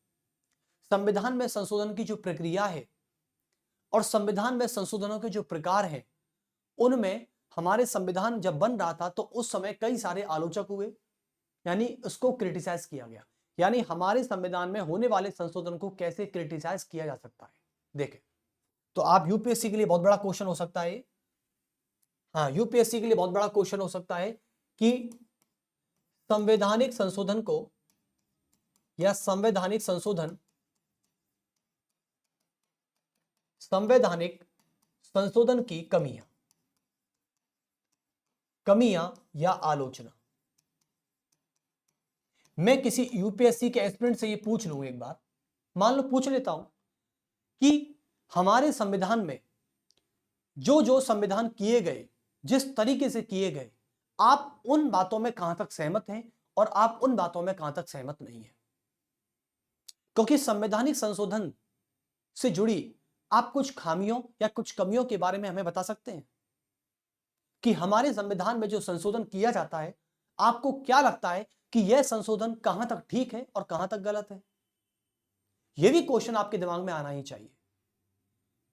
संविधान में संशोधन की जो प्रक्रिया है और संविधान में संशोधनों के जो प्रकार हैं, उनमें हमारे संविधान जब बन रहा था तो उस समय कई सारे आलोचक हुए, यानी उसको क्रिटिसाइज किया गया। यानी हमारे संविधान में होने वाले संशोधन को कैसे क्रिटिसाइज किया जा सकता है। देखें, तो आप यूपीएससी के लिए बहुत बड़ा क्वेश्चन हो सकता है। हाँ, यूपीएससी के लिए बहुत बड़ा क्वेश्चन हो सकता है कि संवैधानिक संशोधन को या संवैधानिक संशोधन की कमियां या आलोचना। मैं किसी यूपीएससी के एस्पिरेंट से ये पूछ लूं एक बार, मान लो पूछ लेता हूं कि हमारे संविधान में जो जो संविधान किए गए, जिस तरीके से किए गए, आप उन बातों में कहां तक सहमत हैं और आप उन बातों में कहां तक सहमत नहीं है। क्योंकि संवैधानिक संशोधन से जुड़ी आप कुछ खामियों या कुछ कमियों के बारे में हमें बता सकते हैं कि हमारे संविधान में जो संशोधन किया जाता है, आपको क्या लगता है कि यह संशोधन कहां तक ठीक है और कहां तक गलत है। यह भी क्वेश्चन आपके दिमाग में आना ही चाहिए,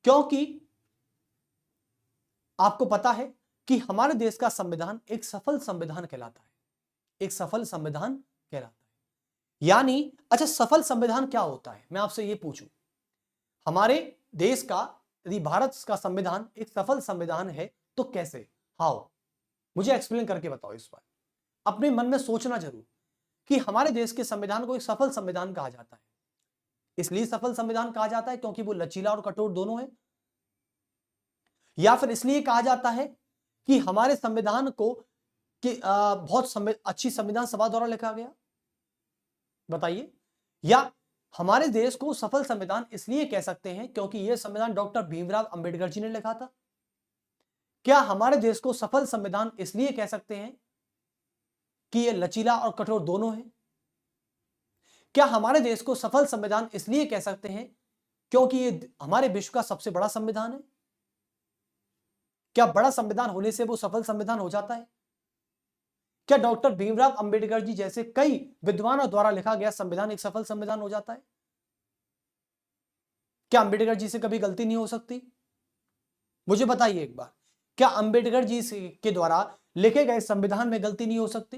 क्योंकि आपको पता है कि हमारे देश का संविधान एक सफल संविधान कहलाता है, एक सफल संविधान कहलाता है। यानी अच्छा, सफल संविधान क्या होता है, मैं आपसे यह पूछूं। हमारे देश का, यदि भारत का संविधान एक सफल संविधान है तो कैसे, हाउ, मुझे एक्सप्लेन करके बताओ इस बार। अपने मन में सोचना जरूर कि हमारे देश के संविधान को एक सफल संविधान कहा जाता है। इसलिए सफल संविधान कहा जाता है क्योंकि वो लचीला और कठोर दोनों है, या फिर इसलिए कहा जाता है कि हमारे संविधान को बहुत अच्छी संविधान सभा द्वारा लिखा गया, बताइए। या हमारे देश को सफल संविधान इसलिए कह सकते हैं क्योंकि यह संविधान डॉक्टर भीमराव अंबेडकर जी ने लिखा था। क्या हमारे देश को सफल संविधान इसलिए कह सकते हैं कि यह लचीला और कठोर दोनों है। क्या हमारे देश को सफल संविधान इसलिए कह सकते हैं क्योंकि यह हमारे विश्व का सबसे बड़ा संविधान है। क्या बड़ा संविधान होने से वो सफल संविधान हो जाता है। क्या डॉक्टर भीमराव अंबेडकर जी जैसे कई विद्वानों द्वारा लिखा गया संविधान एक सफल संविधान हो जाता है। क्या अंबेडकर जी से कभी गलती नहीं हो सकती, मुझे बताइए एक बार। क्या अंबेडकर जी के द्वारा लिखे गए संविधान में गलती नहीं हो सकती।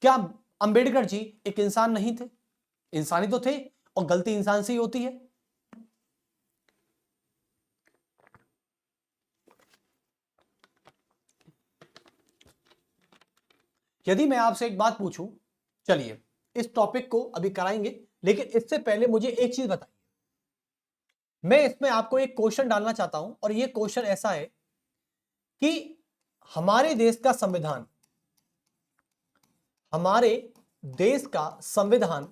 क्या अंबेडकर जी एक इंसान नहीं थे, इंसान ही तो थे, और गलती इंसान से ही होती है। यदि मैं आपसे एक बात पूछूं, चलिए इस टॉपिक को अभी कराएंगे, लेकिन इससे पहले मुझे एक चीज बताइए। मैं इसमें आपको एक क्वेश्चन डालना चाहता हूं, और ये क्वेश्चन ऐसा है कि हमारे देश का संविधान, हमारे देश का संविधान,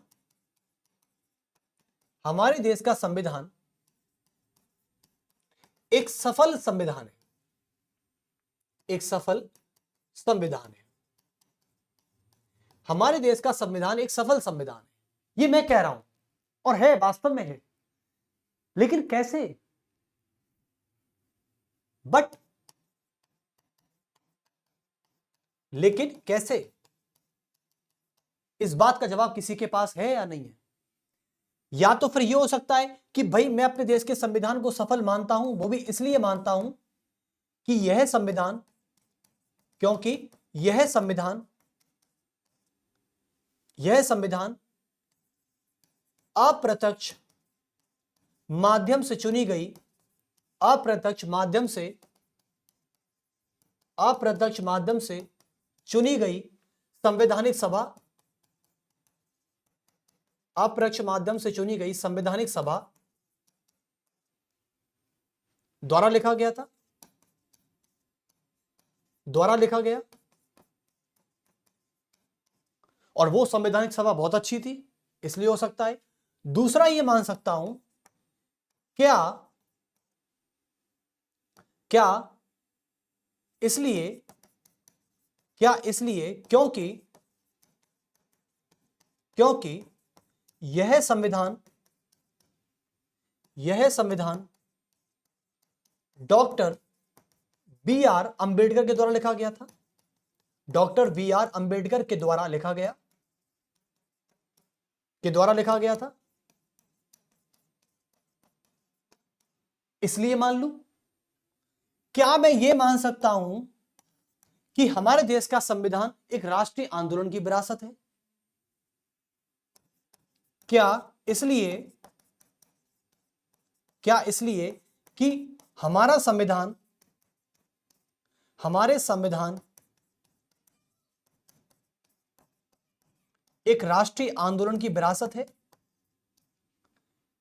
हमारे देश का संविधान एक सफल संविधान है, एक सफल संविधान है। हमारे देश का संविधान एक सफल संविधान है, ये मैं कह रहा हूं और है, वास्तव में है। लेकिन कैसे? बट लेकिन कैसे, इस बात का जवाब किसी के पास है या नहीं है? या तो फिर यह हो सकता है कि भाई मैं अपने देश के संविधान को सफल मानता हूं, वो भी इसलिए मानता हूं कि यह संविधान, क्योंकि यह संविधान अप्रत्यक्ष माध्यम से चुनी गई, अप्रत्यक्ष माध्यम से चुनी गई संवैधानिक सभा, अप्रत्यक्ष माध्यम से चुनी गई संवैधानिक सभा द्वारा लिखा गया था, द्वारा लिखा गया, और वो संवैधानिक सभा बहुत अच्छी थी, इसलिए हो सकता है। दूसरा ये मान सकता हूं, क्या इसलिए क्योंकि यह संविधान डॉक्टर बी आर अंबेडकर के द्वारा लिखा गया था, डॉक्टर बी आर अंबेडकर के द्वारा लिखा गया था, इसलिए मान लूं। क्या मैं यह मान सकता हूं कि हमारे देश का संविधान एक राष्ट्रीय आंदोलन की विरासत है? क्या इसलिए कि हमारे संविधान एक राष्ट्रीय आंदोलन की विरासत है,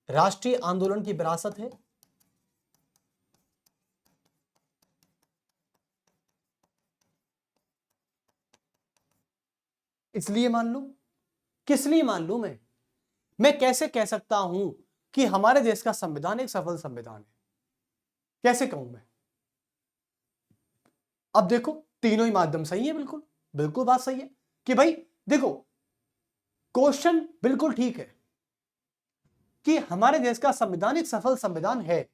राष्ट्रीय आंदोलन की विरासत है? इसलिए मान लूं? किस लिए मान लूं? मैं कैसे कह सकता हूं कि हमारे देश का संविधान एक सफल संविधान है? कैसे कहूं मैं? अब देखो, तीनों ही माध्यम सही है, बिल्कुल बिल्कुल बात सही है कि भाई देखो, क्वेश्चन बिल्कुल ठीक है कि हमारे देश का संविधान एक सफल संविधान है,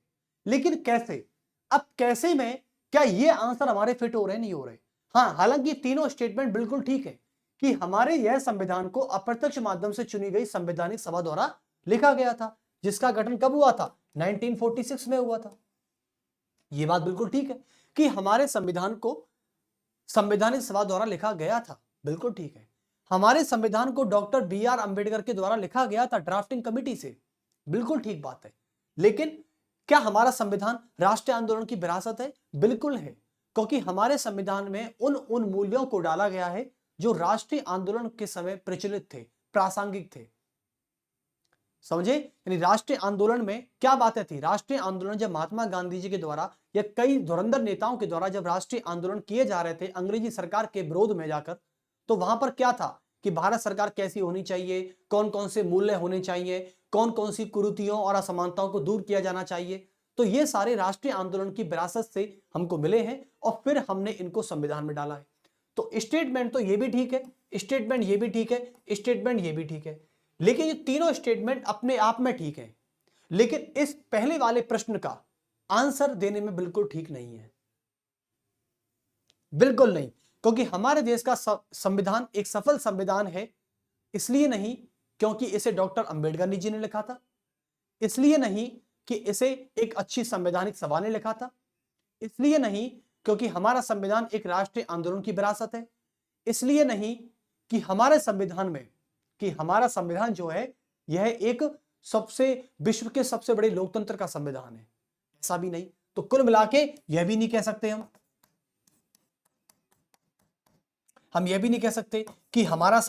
लेकिन कैसे? अब कैसे में क्या ये आंसर हमारे फिट हो रहे, नहीं हो रहे? हाँ, हालांकि तीनों स्टेटमेंट बिल्कुल ठीक है कि हमारे यह संविधान को अप्रत्यक्ष माध्यम से चुनी गई संवैधानिक सभा द्वारा लिखा गया था, जिसका गठन कब हुआ था? 1946 में हुआ था। यह बात बिल्कुल ठीक है कि हमारे संविधान को संवैधानिक सभा द्वारा लिखा गया था, बिल्कुल ठीक है। हमारे संविधान को डॉक्टर बी आर अंबेडकर के द्वारा लिखा गया था ड्राफ्टिंग कमेटी से, बिल्कुल ठीक बात है। लेकिन क्या हमारा संविधान राष्ट्रीय आंदोलन की विरासत है? बिल्कुल है, क्योंकि हमारे संविधान में उन मूल्यों को डाला गया है जो राष्ट्रीय आंदोलन के समय प्रचलित थे, प्रासंगिक थे। समझे? यानी राष्ट्रीय आंदोलन में क्या बातें थी? राष्ट्रीय आंदोलन जब महात्मा गांधी जी के द्वारा या कई धुरंधर नेताओं के द्वारा जब राष्ट्रीय आंदोलन किए जा रहे थे अंग्रेजी सरकार के विरोध में जाकर, तो वहां पर क्या था कि भारत सरकार कैसी होनी चाहिए, कौन कौन से मूल्य होने चाहिए, कौन कौन सी कुरीतियों और असमानताओं को दूर किया जाना चाहिए। तो ये सारे राष्ट्रीय आंदोलन की विरासत से हमको मिले हैं और फिर हमने इनको संविधान में डाला है। तो स्टेटमेंट तो ये भी ठीक है, स्टेटमेंट ये भी ठीक है, स्टेटमेंट ये भी ठीक है, लेकिन ये तीनों स्टेटमेंट अपने आप में ठीक है, लेकिन इस पहले वाले प्रश्न का आंसर देने में बिल्कुल ठीक नहीं है, बिल्कुल नहीं। क्योंकि हमारे देश का संविधान एक सफल संविधान है इसलिए नहीं क्योंकि इसे डॉक्टर अंबेडकर जी ने लिखा था, इसलिए नहीं कि इसे एक अच्छी संवैधानिक सभा ने लिखा था, इसलिए नहीं क्योंकि हमारा संविधान एक राष्ट्रीय आंदोलन की विरासत है, इसलिए नहीं कि हमारे संविधान में हमारा संविधान जो है यह एक विश्व के सबसे बड़े लोकतंत्र का संविधान है, ऐसा भी नहीं। तो कुल मिला के यह भी नहीं कह सकते हम यह भी नहीं कह सकते कि हमारा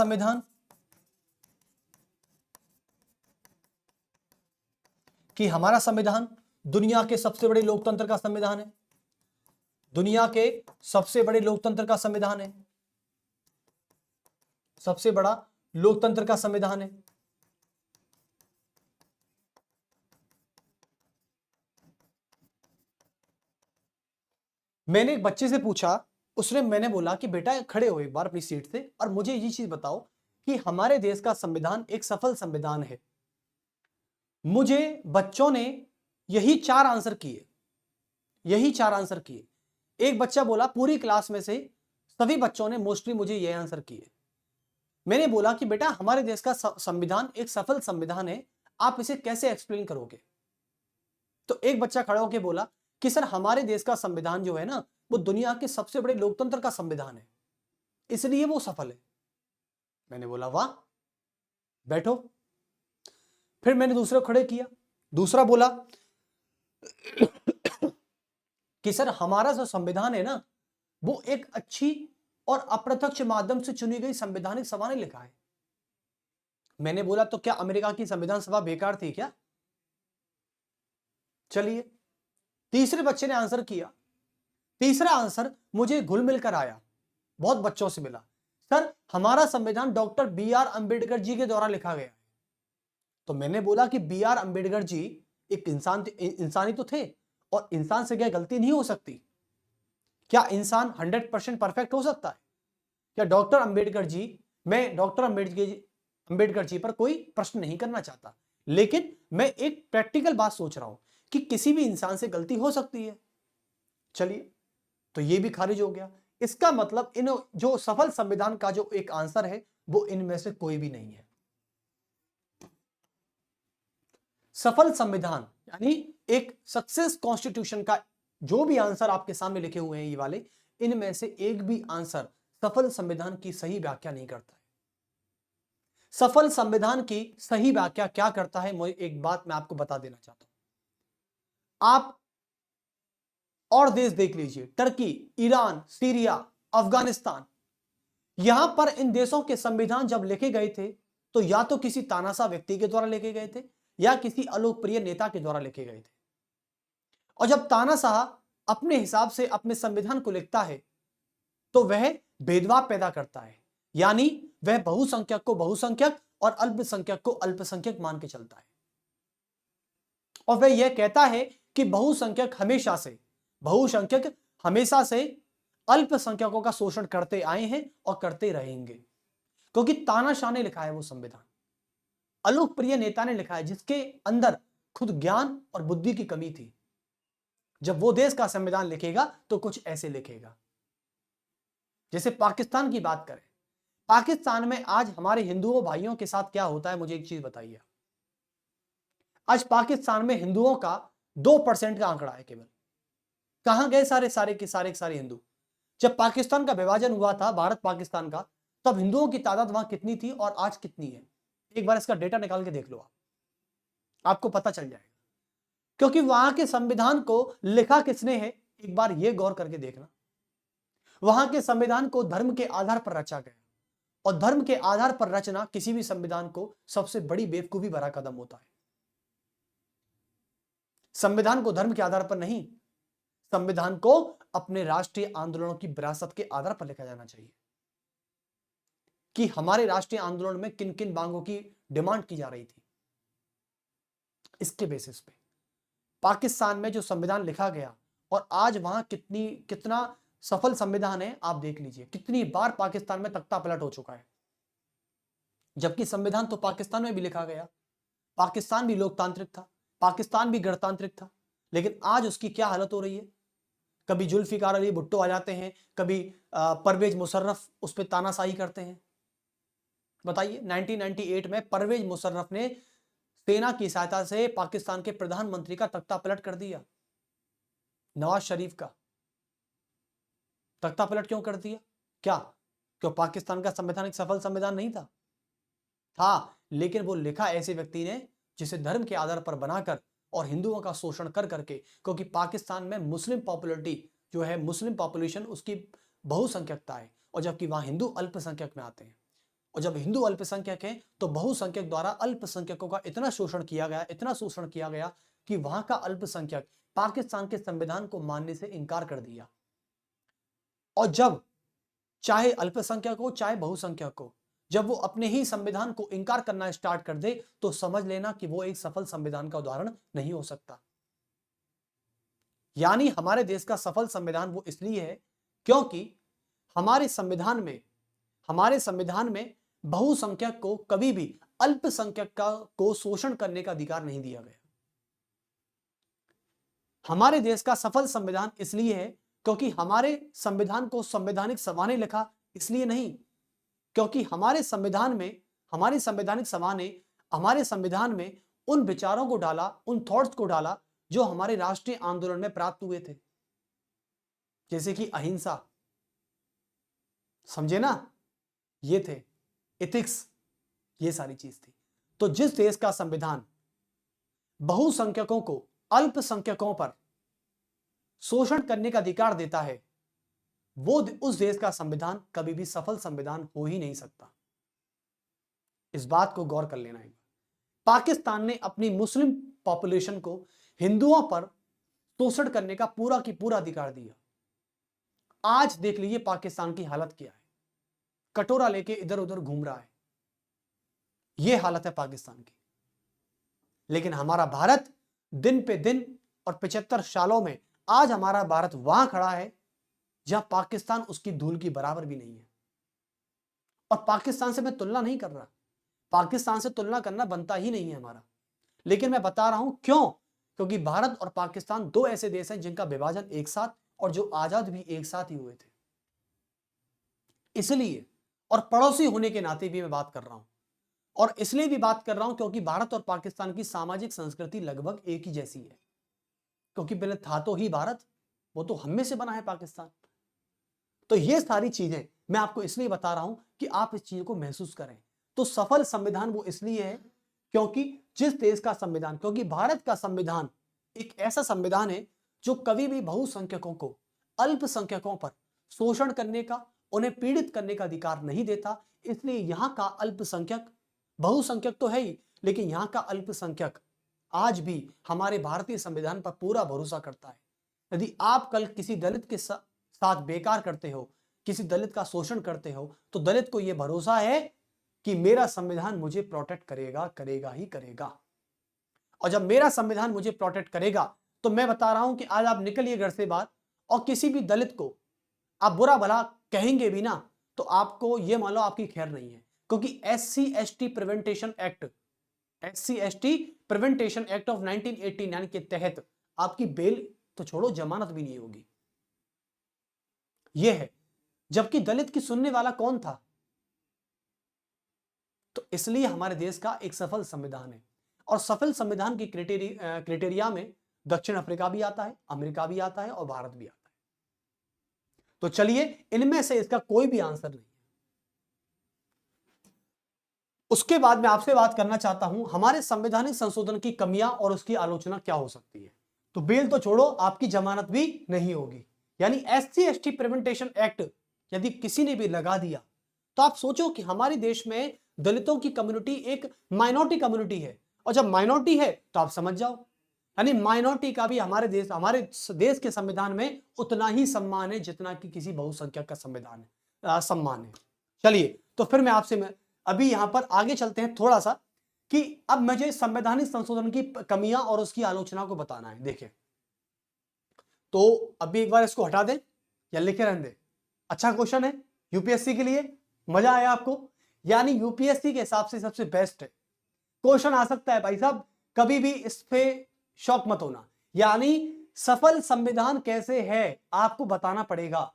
संविधान दुनिया के सबसे बड़े लोकतंत्र का संविधान है, दुनिया के सबसे बड़े लोकतंत्र का संविधान है, सबसे बड़ा लोकतंत्र का संविधान है। मैंने एक बच्चे से पूछा, मैंने बोला कि बेटा खड़े हो एक बार अपनी सीट से और मुझे ये चीज बताओ कि हमारे देश का संविधान एक सफल संविधान है। मुझे बच्चों ने यही चार आंसर किए, एक बच्चा बोला पूरी क्लास में से सभी बच्चों ने मोस्टली मुझे ये आंसर किए। मैंने बोला कि बेटा हमारे देश का संविधान एक सफल संविधान है, आप इसे कैसे एक्सप्लेन करोगे? तो एक बच्चा खड़ा होकर बोला कि सर हमारे देश का संविधान जो है ना, वो दुनिया के सबसे बड़े लोकतंत्र का संविधान है, इसलिए वो सफल है। मैंने बोला वाह, बैठो। फिर मैंने दूसरे को खड़े किया, दूसरा बोला कि सर हमारा जो संविधान है ना, वो एक अच्छी और अप्रत्यक्ष माध्यम से चुनी गई संवैधानिक सभा ने लिखा है। मैंने बोला तो क्या अमेरिका की संविधान सभा बेकार थी क्या? चलिए, तीसरे बच्चे ने आंसर किया। तीसरा आंसर मुझे घुल मिलकर आया, बहुत बच्चों से मिला, सर हमारा संविधान डॉक्टर B.R. अंबेडकर जी के द्वारा लिखा गया है। तो मैंने बोला कि B.R. अंबेडकर जी एक इंसानी तो थे, और इंसान से क्या गलती नहीं हो सकती? क्या इंसान 100% परफेक्ट हो सकता है? क्या डॉक्टर अंबेडकर जी, मैं डॉक्टर अंबेडकर जी पर कोई प्रश्न नहीं करना चाहता, लेकिन मैं एक प्रैक्टिकल बात सोच रहा हूं कि किसी भी इंसान से गलती हो सकती है। चलिए, तो ये भी खारिज हो गया। इसका मतलब इन जो सफल संविधान का जो एक आंसर है, वो इनमें से कोई भी नहीं है। सफल संविधान यानी एक सक्सेस कॉन्स्टिट्यूशन का जो भी आंसर आपके सामने लिखे हुए हैं ये वाले, इनमें से एक भी आंसर सफल संविधान की सही व्याख्या नहीं करता है। सफल संविधान की सही व्याख्या क्या करता है, मुझे एक बात मैं आपको बता देना चाहता हूं। आप और देश देख लीजिए, टर्की, ईरान, सीरिया, अफगानिस्तान, यहां पर इन देशों के संविधान जब लिखे गए थे तो या तो किसी तानाशाह व्यक्ति के द्वारा लिखे गए थे या किसी अलोकप्रिय नेता के द्वारा लिखे गए थे। और जब तानाशाह अपने हिसाब से अपने संविधान को लिखता है तो वह भेदभाव पैदा करता है, यानी वह बहुसंख्यक को बहुसंख्यक और अल्पसंख्यक को अल्पसंख्यक मान के चलता है। और वह यह कहता है कि बहुसंख्यक हमेशा से अल्पसंख्यकों का शोषण करते आए हैं और करते रहेंगे, क्योंकि तानाशाह ने लिखा है वो संविधान, अलोकप्रिय नेता ने लिखा है जिसके अंदर खुद ज्ञान और बुद्धि की कमी थी। जब वो देश का संविधान लिखेगा तो कुछ ऐसे लिखेगा। जैसे पाकिस्तान की बात करें, पाकिस्तान में आज हमारे हिंदुओं भाइयों के साथ क्या होता है, मुझे एक चीज बताइए। आज पाकिस्तान में हिंदुओं का 2% का आंकड़ा है केवल। कहां गए सारे हिंदू? जब पाकिस्तान का विभाजन हुआ था, भारत पाकिस्तान का, तब हिंदुओं की तादाद वहां कितनी थी और आज कितनी है? एक बार इसका डेटा निकाल के देख लो, आपको पता चल जाएगा। क्योंकि वहां के संविधान को लिखा किसने है, एक बार यह गौर करके देखना। वहां के संविधान को धर्म के आधार पर रचा गया, और धर्म के आधार पर रचना किसी भी संविधान को सबसे बड़ी बेवकूफी भरा कदम होता है। संविधान को धर्म के आधार पर नहीं, संविधान को अपने राष्ट्रीय आंदोलनों की विरासत के आधार पर लिखा जाना चाहिए कि हमारे राष्ट्रीय आंदोलन में किन किन मांगों की डिमांड की जा रही थी। इसके बेसिस पे पाकिस्तान में जो संविधान लिखा गया और आज वहां कितना सफल संविधान है, आप देख लीजिए कितनी बार पाकिस्तान में तख्ता पलट हो चुका है। जबकि संविधान तो पाकिस्तान में भी लिखा गया, पाकिस्तान भी लोकतांत्रिक था, पाकिस्तान भी गणतांत्रिक था, लेकिन आज उसकी क्या हालत हो रही है। कभी जुल्फिकार अली भुट्टो आ जाते हैं, कभी परवेज मुशर्रफ उस पर तानाशाही करते हैं। बताइए, 1998 में परवेज मुशर्रफ ने सेना की सहायता से पाकिस्तान के प्रधानमंत्री का तख्ता पलट कर दिया। नवाज शरीफ का तख्ता पलट क्यों कर दिया? क्यों पाकिस्तान का संविधान एक सफल संविधान नहीं था, लेकिन वो लिखा ऐसे व्यक्ति ने जिसे धर्म के आधार पर बनाकर और हिंदुओं का शोषण कर करके, क्योंकि पाकिस्तान में मुस्लिम पॉपुलरिटी जो है, मुस्लिम पॉपुलेशन उसकी बहुसंख्यकता है, और जबकि वहां हिंदू अल्पसंख्यक में आते हैं। और जब हिंदू अल्पसंख्यक हैं तो बहुसंख्यक द्वारा अल्पसंख्यकों का इतना शोषण किया गया कि वहां का अल्पसंख्यक पाकिस्तान के संविधान को मानने से इनकार कर दिया। और जब चाहे अल्पसंख्यक हो चाहे बहुसंख्यक हो, जब वो अपने ही संविधान को इनकार करना स्टार्ट कर दे तो समझ लेना कि वो एक सफल संविधान का उदाहरण नहीं हो सकता। यानी हमारे देश का सफल संविधान वो इसलिए है क्योंकि हमारे संविधान में बहुसंख्यक को कभी भी अल्पसंख्यक को शोषण करने का अधिकार नहीं दिया गया। हमारे देश का सफल संविधान इसलिए है क्योंकि हमारे संविधान को संवैधानिक सभा ने लिखा, इसलिए नहीं क्योंकि हमारी संवैधानिक सभा ने हमारे संविधान में उन विचारों को डाला, उन थॉट्स को डाला जो हमारे राष्ट्रीय आंदोलन में प्राप्त हुए थे, जैसे कि अहिंसा, समझे ना, ये थे एथिक्स, ये सारी चीज थी। तो जिस देश का संविधान बहुसंख्यकों को अल्पसंख्यकों पर शोषण करने का अधिकार देता है, वो उस देश का संविधान कभी भी सफल संविधान हो ही नहीं सकता। इस बात को गौर कर लेना है। पाकिस्तान ने अपनी मुस्लिम पॉपुलेशन को हिंदुओं पर शोषण करने का पूरा की पूरा अधिकार दिया। आज देख लीजिए पाकिस्तान की हालत क्या है, कटोरा लेके इधर उधर घूम रहा है, यह हालत है पाकिस्तान की। लेकिन हमारा भारत दिन पे दिन और 75 सालों में आज हमारा भारत वहां खड़ा है जहां पाकिस्तान उसकी धूल की बराबर भी नहीं है। और पाकिस्तान से मैं तुलना नहीं कर रहा, पाकिस्तान से तुलना करना बनता ही नहीं है हमारा, लेकिन मैं बता रहा हूं क्यों, क्योंकि भारत और पाकिस्तान दो ऐसे देश हैं जिनका विभाजन एक साथ और जो आजाद भी एक साथ ही हुए थे, इसलिए। और पड़ोसी होने के नाते भी मैं बात कर रहा हूं, और इसलिए भी बात कर रहा हूं क्योंकि भारत और पाकिस्तान की सामाजिक संस्कृति लगभग एक ही जैसी है, क्योंकि पहले था तो ही भारत, वो तो हम में से बना है पाकिस्तान। तो ये सारी चीजें मैं आपको इसलिए बता रहा हूं कि आप इस चीज को महसूस करें। तो सफल संविधान वो इसलिए है क्योंकि जिस देश का संविधान, क्योंकि भारत का संविधान एक ऐसा संविधान है जो कभी भी बहुसंख्यकों को अल्पसंख्यकों पर शोषण करने का, उन्हें पीड़ित करने का अधिकार नहीं देता। इसलिए यहां का अल्पसंख्यक, बहुसंख्यक तो है ही, लेकिन यहां का अल्पसंख्यक आज भी हमारे भारतीय संविधान पर पूरा भरोसा करता है। यदि आप कल किसी दलित के साथ बेकार करते हो, किसी दलित का शोषण करते हो, तो दलित को यह भरोसा है कि मेरा संविधान मुझे प्रोटेक्ट करेगा, करेगा ही करेगा। और जब मेरा संविधान मुझे प्रोटेक्ट करेगा, तो मैं बता रहा हूं कि आज आप निकलिए घर से बाहर और किसी भी दलित को आप बुरा भला कहेंगे भी ना, तो आपको यह मान लो आपकी खैर नहीं है, क्योंकि SC/ST prevention act, SC/ST prevention act of 1989 के तहत आपकी बेल तो छोड़ो, जमानत भी नहीं होगी। यह है, जबकि दलित की सुनने वाला कौन था? तो इसलिए हमारे देश का एक सफल संविधान है, और सफल संविधान की क्राइटेरिया में दक्षिण अफ्रीका भी आता है, अमेरिका भी आता है और भारत भी आता है। तो चलिए, इनमें से इसका कोई भी आंसर नहीं है। उसके बाद मैं आपसे बात करना चाहता हूं हमारे संवैधानिक संशोधन की कमियां और उसकी आलोचना क्या हो सकती है। तो बेल तो छोड़ो, आपकी जमानत भी नहीं होगी। यानी SC/ST प्रिवेंटेशन एक्ट यदि किसी ने भी लगा दिया, तो आप सोचो कि हमारे देश में दलितों की कम्युनिटी एक माइनॉरिटी कम्युनिटी है, और जब माइनॉरिटी है तो आप समझ जाओ, यानी माइनॉरिटी का भी हमारे देश के संविधान में उतना ही सम्मान है जितना कि किसी बहुसंख्यक का सम्मान है। चलिए, तो फिर मैं आपसे अभी यहां पर आगे चलते हैं थोड़ा सा, कि अब मुझे संवैधानिक संशोधन की कमियां और उसकी आलोचना को बताना है। देखिए, तो अभी एक बार इसको हटा दें या लिखे रहने दें? अच्छा क्वेश्चन है यूपीएससी के लिए, मजा आया आपको? यानी यूपीएससी के हिसाब से सबसे बेस्ट है क्वेश्चन आ सकता है भाई साहब, कभी भी इस पे शौक मत होना। यानी सफल संविधान कैसे है आपको बताना पड़ेगा।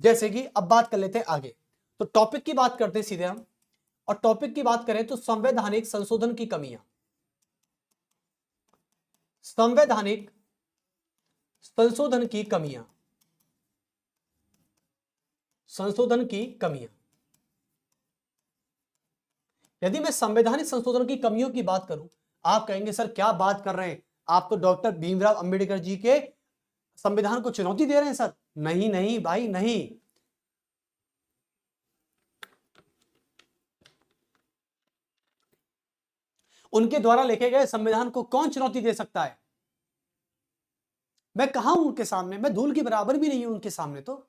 जैसे कि अब बात कर लेते हैं आगे, तो टॉपिक की बात करते हैं सीधे हम, और टॉपिक की बात करें तो संवैधानिक संशोधन की कमियां, संवैधानिक संशोधन की कमियां, संशोधन की कमियां। यदि मैं संवैधानिक संशोधन की कमियों की बात करूं, आप कहेंगे सर क्या बात कर रहे हैं, आप तो डॉक्टर भीमराव अंबेडकर जी के संविधान को चुनौती दे रहे हैं सर। नहीं नहीं भाई नहीं, उनके द्वारा लिखे गए संविधान को कौन चुनौती दे सकता है? मैं कहां हूं उनके सामने, मैं धूल की बराबर भी नहीं हूं उनके सामने, तो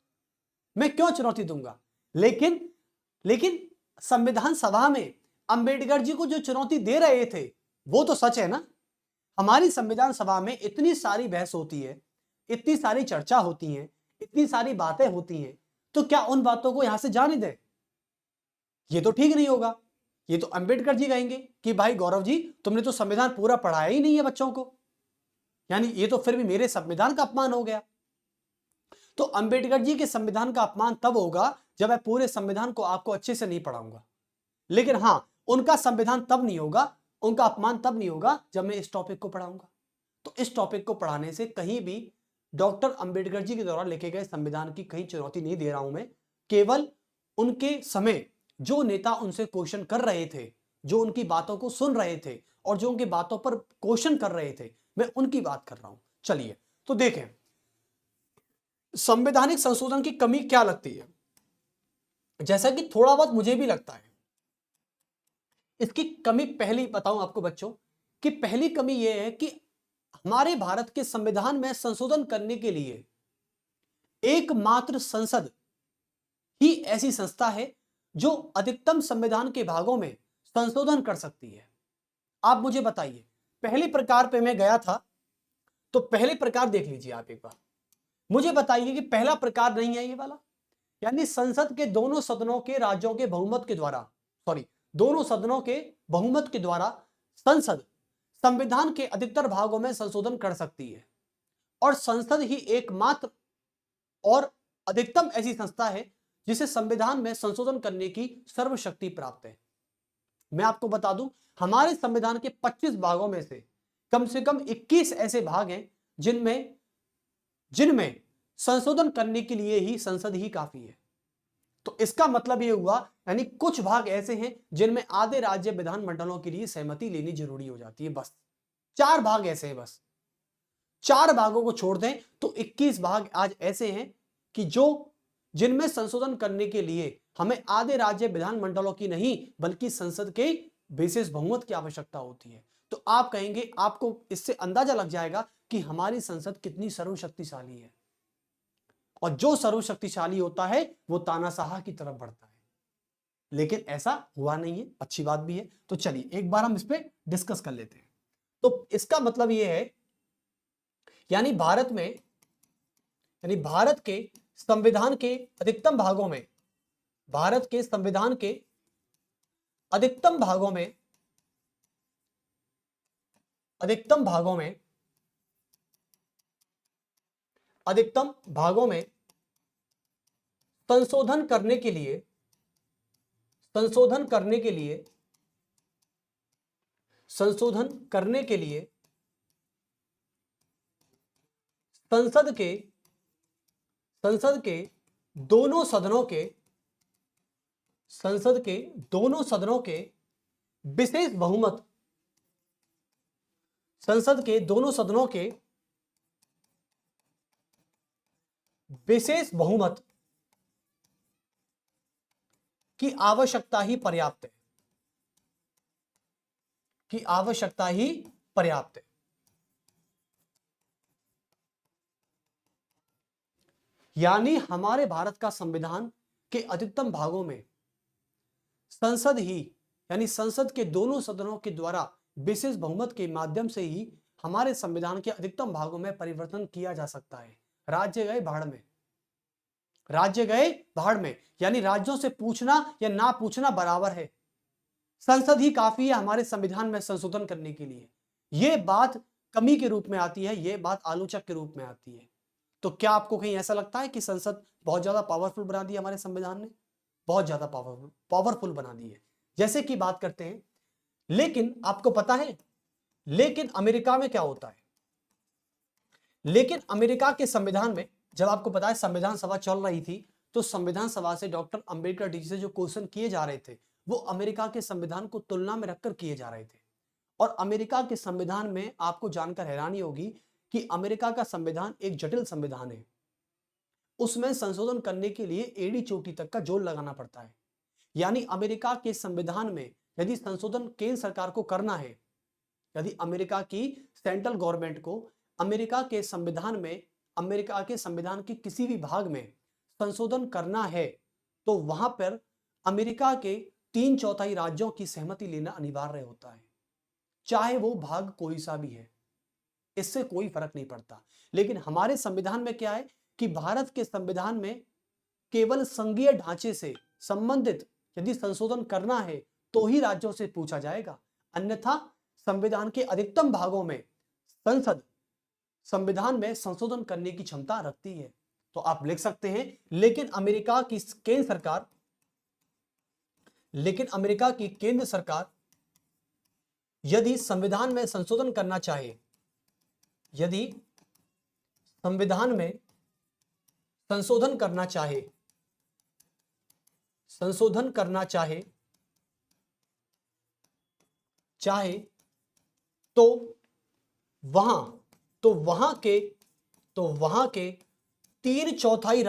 मैं क्यों चुनौती दूंगा? लेकिन संविधान सभा में अंबेडकर जी को जो चुनौती दे रहे थे वो तो सच है ना। हमारी संविधान सभा में इतनी सारी बहस होती है, इतनी सारी चर्चा होती है, इतनी सारी बातें होती हैं, तो क्या उन बातों को यहां से जाने दें? ये तो ठीक नहीं होगा। ये तो अंबेडकर जी कहेंगे कि भाई गौरव जी, तुमने तो संविधान पूरा पढ़ाया ही नहीं है बच्चों को, यानी ये तो फिर भी मेरे संविधान का अपमान हो गया। तो अंबेडकर जी के संविधान का अपमान तब होगा जब मैं पूरे संविधान को आपको अच्छे से नहीं पढ़ाऊंगा। लेकिन हां, उनका संविधान तब नहीं होगा, उनका अपमान तब नहीं होगा जब मैं इस टॉपिक को पढ़ाऊंगा। तो इस टॉपिक को पढ़ाने से कहीं भी डॉक्टर अंबेडकर जी के द्वारा लिखे गए संविधान की कहीं चुनौती नहीं दे रहा हूं मैं। केवल उनके समय जो नेता उनसे क्वेश्चन कर रहे थे, जो उनकी बातों को सुन रहे थे और जो उनकी बातों पर क्वेश्चन कर रहे थे, मैं उनकी बात कर रहा हूं। चलिए तो देखें, संवैधानिक संशोधन की कमी क्या लगती है? जैसा कि थोड़ा बहुत मुझे भी लगता है। इसकी कमी पहली बताऊं आपको बच्चों, कि पहली कमी यह है कि हमारे भारत के संविधान में संशोधन करने के लिए एकमात्र संसद ही ऐसी संस्था है जो अधिकतम संविधान के भागों में संशोधन कर सकती है। आप मुझे बताइए, पहले प्रकार पे मैं गया था, तो पहले प्रकार देख लीजिए आप एक बार, मुझे बताइए कि पहला प्रकार नहीं है ये वाला, यानी संसद के दोनों सदनों के राज्यों के बहुमत के द्वारा, सॉरी, दोनों सदनों के बहुमत के द्वारा संसद संविधान के अधिकतर भागों में संशोधन कर सकती है, और संसद ही एकमात्र और अधिकतम ऐसी संस्था है जिसे संविधान में संशोधन करने की सर्वशक्ति प्राप्त है। मैं आपको बता दूं, हमारे संविधान के 25 भागों में से कम 21 ऐसे भाग हैं जिनमें संशोधन करने के लिए ही संसद ही काफी है। तो इसका मतलब यह हुआ, यानी कुछ भाग ऐसे हैं जिनमें आधे राज्य विधानमंडलों के लिए सहमति लेनी जरूरी हो जाती है। बस 4 भाग ऐसे हैं, बस 4 भागों को छोड़ दें तो 21 भाग आज ऐसे हैं कि जिनमें संशोधन करने के लिए हमें आधे राज्य विधानमंडलों की नहीं बल्कि संसद के विशेष बहुमत की आवश्यकता होती है। तो आप कहेंगे, आपको इससे अंदाजा लग जाएगा कि हमारी संसद कितनी सर्वशक्तिशाली है, और जो सर्वशक्तिशाली होता है वो तानाशाह की तरफ बढ़ता है। लेकिन ऐसा हुआ नहीं है, अच्छी बात भी है। तो चलिए एक बार हम इस पे डिस्कस कर लेते हैं। तो इसका मतलब यह है, यानी भारत के संविधान के अधिकतम भागों में, भारत के संविधान के अधिकतम भागों में संशोधन करने के लिए संसद के दोनों सदनों के विशेष बहुमत, संसद के दोनों सदनों के विशेष बहुमत की आवश्यकता ही पर्याप्त है। यानी हमारे भारत का संविधान के अधिकतम भागों में संसद ही, यानी संसद के दोनों सदनों के द्वारा विशेष बहुमत के माध्यम से ही हमारे संविधान के अधिकतम भागों में परिवर्तन किया जा सकता है। राज्य गए भाड़ में, यानी राज्यों से पूछना या ना पूछना बराबर है। संसद ही काफी है हमारे संविधान में संशोधन करने के लिए। यह बात कमी के रूप में आती है, यह बात आलोचक के रूप में आती है। तो क्या आपको कहीं ऐसा लगता है कि संसद बहुत ज्यादा पावरफुल बना दी हमारे संविधान ने? बहुत ज्यादा पावरफुल बना दी है। जैसे कि बात करते हैं, लेकिन आपको पता है, लेकिन अमेरिका में क्या होता है? लेकिन अमेरिका के संविधान में, जब आपको पता है संविधान सभा चल रही थी, तो संविधान सभा से डॉक्टर अंबेडकर जी से जो क्वेश्चन किए जा रहे थे वो अमेरिका के संविधान को तुलना में रखकर किए जा रहे थे। और अमेरिका के संविधान में आपको जानकर हैरानी होगी कि अमेरिका का संविधान एक जटिल संविधान है। उसमें संशोधन करने के लिए एड़ी चोटी तक का जोर लगाना पड़ता है। यानी अमेरिका के संविधान में यदि संशोधन केंद्र सरकार को करना है, यदि अमेरिका की सेंट्रल गवर्नमेंट को अमेरिका के संविधान के किसी भी भाग में संशोधन करना है, तो वहां पर अमेरिका के 3/4 राज्यों की सहमति लेना अनिवार्य होता है, चाहे वो भाग कोई सा भी है। इससे कोई फर्क नहीं पड़ता। लेकिन हमारे संविधान में क्या है कि भारत के संविधान में केवल संघीय ढांचे से संबंधित यदि संशोधन करना है तो ही राज्यों से पूछा जाएगा, अन्यथा संविधान के अधिकतम भागों में संसद संविधान में संशोधन करने की क्षमता रखती है। तो आप लिख सकते हैं लेकिन अमेरिका की केंद्र सरकार यदि संविधान में संशोधन करना चाहे, यदि संविधान में संशोधन करना चाहे तो वहां के 3/4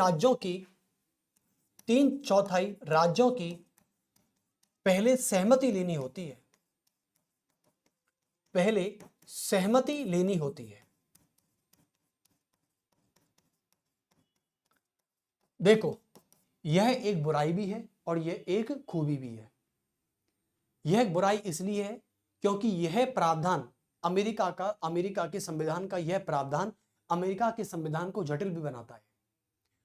राज्यों की पहले सहमति लेनी होती है। देखो, यह एक बुराई भी है और यह एक खूबी भी है। यह एक बुराई इसलिए है क्योंकि यह प्रावधान अमेरिका के संविधान का यह प्रावधान अमेरिका के संविधान को जटिल भी बनाता है।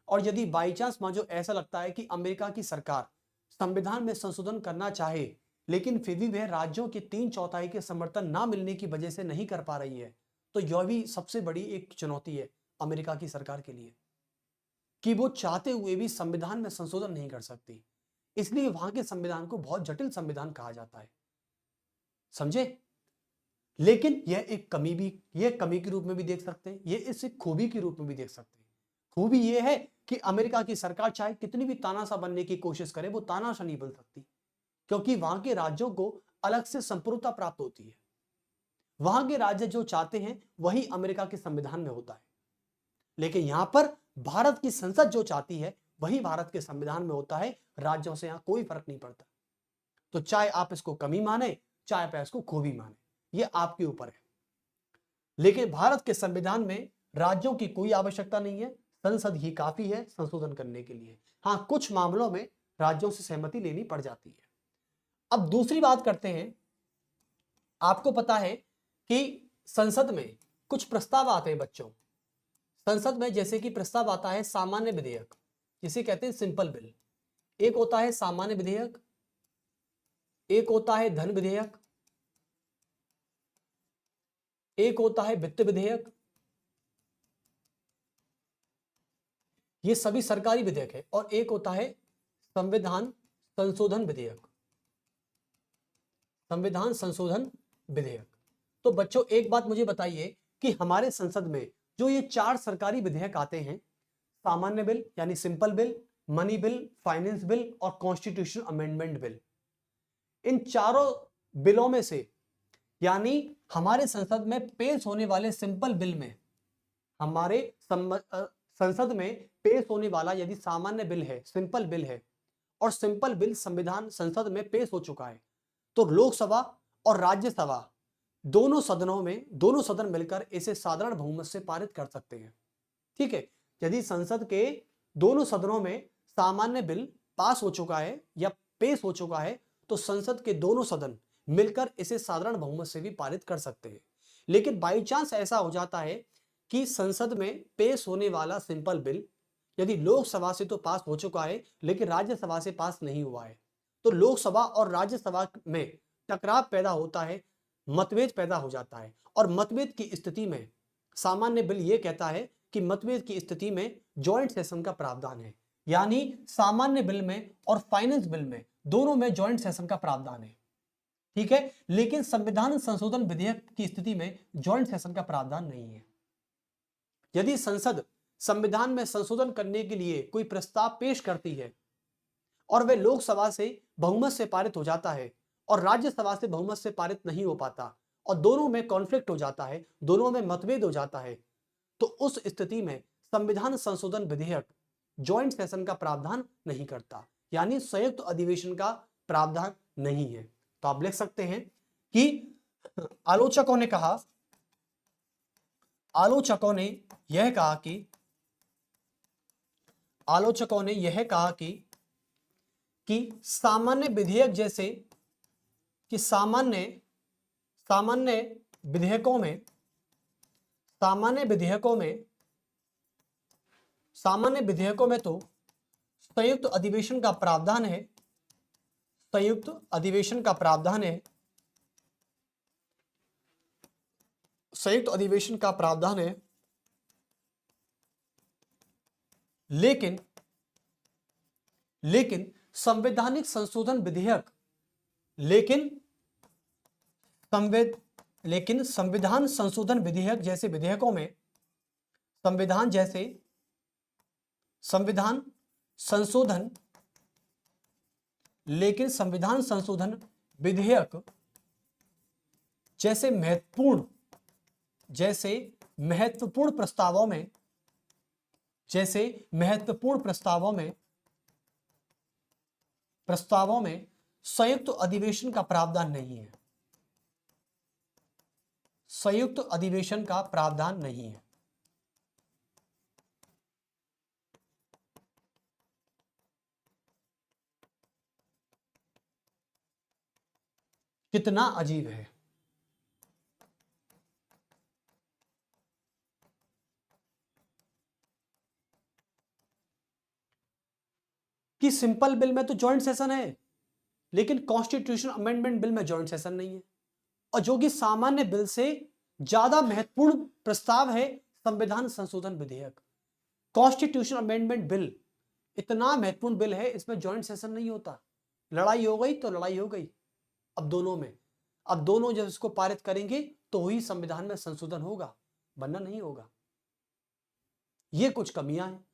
और यदि बाई चांस मान जो ऐसा लगता है कि अमेरिका की सरकार संविधान में संशोधन करना चाहे लेकिन फिर भी वह राज्यों के 3/4 के समर्थन ना मिलने की वजह से नहीं कर पा रही है, तो यह भी सबसे बड़ी एक चुनौती है अमेरिका की सरकार के लिए कि वो चाहते हुए भी संविधान में संशोधन नहीं कर सकती। इसलिए वहां के संविधान को बहुत जटिल संविधान कहा जाता है, समझे। लेकिन यह कमी के रूप में भी देख सकते हैं, यह इस खूबी के रूप में भी देख सकते हैं। खूबी यह है कि अमेरिका की सरकार चाहे कितनी भी तानाशाह बनने की कोशिश करे, वो तानाशाह नहीं बन सकती, क्योंकि वहां के राज्यों को अलग से संप्रभुता प्राप्त होती है। वहां के राज्य जो चाहते हैं वही अमेरिका के संविधान में होता है, लेकिन यहां पर भारत की संसद जो चाहती है वही भारत के संविधान में होता है। राज्यों से यहां कोई फर्क नहीं पड़ता। तो चाहे आप इसको कमी माने चाहे आप इसको खूबी माने, ये आपके ऊपर है। लेकिन भारत के संविधान में राज्यों की कोई आवश्यकता नहीं है, संसद ही काफी है संशोधन करने के लिए। हां, कुछ मामलों में राज्यों से सहमति लेनी पड़ जाती है। अब दूसरी बात करते हैं। आपको पता है कि संसद में कुछ प्रस्ताव आते हैं बच्चों। संसद में जैसे कि प्रस्ताव आता है सामान्य विधेयक, जिसे कहते हैं सिंपल बिल। एक होता है सामान्य विधेयक, एक होता है धन विधेयक, एक होता है वित्त विधेयक। ये सभी सरकारी विधेयक है। और एक होता है संविधान संशोधन विधेयक, संविधान संशोधन विधेयक। तो बच्चों एक बात मुझे बताइए कि हमारे संसद में जो ये 4 सरकारी विधेयक आते हैं, सामान्य बिल यानी simple bill, money bill, finance bill और कॉन्स्टिट्यूशन अमेंडमेंट बिल, इन चारों बिलों में से यानी हमारे संसद में पेश होने वाले सिंपल बिल में, हमारे संसद में पेश होने वाला यदि सामान्य बिल है, सिंपल बिल है, और सिंपल बिल संविधान संसद में पेश हो चुका है, तो लोकसभा और राज्यसभा दोनों सदन मिलकर इसे साधारण बहुमत से पारित कर सकते हैं। ठीक है, यदि संसद के दोनों सदनों में सामान्य बिल पास हो चुका है या पेश हो चुका है, तो संसद के दोनों सदन मिलकर इसे साधारण बहुमत से भी पारित कर सकते हैं। लेकिन बाई चांस ऐसा हो जाता है कि संसद में पेश होने वाला सिंपल बिल यदि लोकसभा से तो पास हो चुका है लेकिन राज्यसभा से पास नहीं हुआ है, तो लोकसभा और राज्यसभा में टकराव पैदा होता है, मतभेद पैदा हो जाता है। और मतभेद की स्थिति में सामान्य बिल यह कहता है कि मतभेद की स्थिति में जॉइंट सेशन का प्रावधान है, यानी सामान्य बिल में और फाइनेंस बिल में दोनों में जॉइंट सेशन का प्रावधान है। ठीक है, लेकिन संविधान संशोधन विधेयक की स्थिति में जॉइंट सेशन का प्रावधान नहीं है। यदि संसद संविधान में संशोधन करने के लिए कोई प्रस्ताव पेश करती है और वह लोकसभा से बहुमत से पारित हो जाता है और राज्यसभा से बहुमत से पारित नहीं हो पाता और दोनों में कॉन्फ्लिक्ट हो जाता है, दोनों में मतभेद हो जाता है, तो उस स्थिति में संविधान संशोधन विधेयक जॉइंट सेशन का प्रावधान नहीं करता, यानी संयुक्त अधिवेशन का प्रावधान नहीं है। तो आप लिख सकते हैं कि आलोचकों ने यह कहा कि सामान्य विधेयक जैसे कि सामान्य विधेयकों में सामान्य विधेयकों में तो संयुक्त अधिवेशन का प्रावधान है, संयुक्त अधिवेशन का प्रावधान है, संयुक्त अधिवेशन का प्रावधान है, लेकिन संवैधानिक संशोधन विधेयक, लेकिन संविधान संशोधन विधेयक जैसे विधेयकों में संविधान संशोधन, लेकिन संविधान संशोधन विधेयक जैसे महत्वपूर्ण प्रस्तावों में संयुक्त अधिवेशन का प्रावधान नहीं है, संयुक्त अधिवेशन का प्रावधान नहीं है। कितना अजीब है। कि सिंपल बिल में तो जॉइंट सेशन है, लेकिन कॉन्स्टिट्यूशन अमेंडमेंट बिल में जॉइंट सेशन नहीं है, और जो कि सामान्य बिल से ज्यादा महत्वपूर्ण प्रस्ताव है संविधान संशोधन विधेयक। कॉन्स्टिट्यूशन अमेंडमेंट बिल इतना महत्वपूर्ण बिल है, इसमें जॉइंट सेशन नहीं होता। लड़ाई हो गई तो लड़ाई हो गई। अब दोनों जब इसको पारित करेंगे तो ही संविधान में संशोधन होगा, वरना नहीं होगा। ये कुछ कमियां हैं।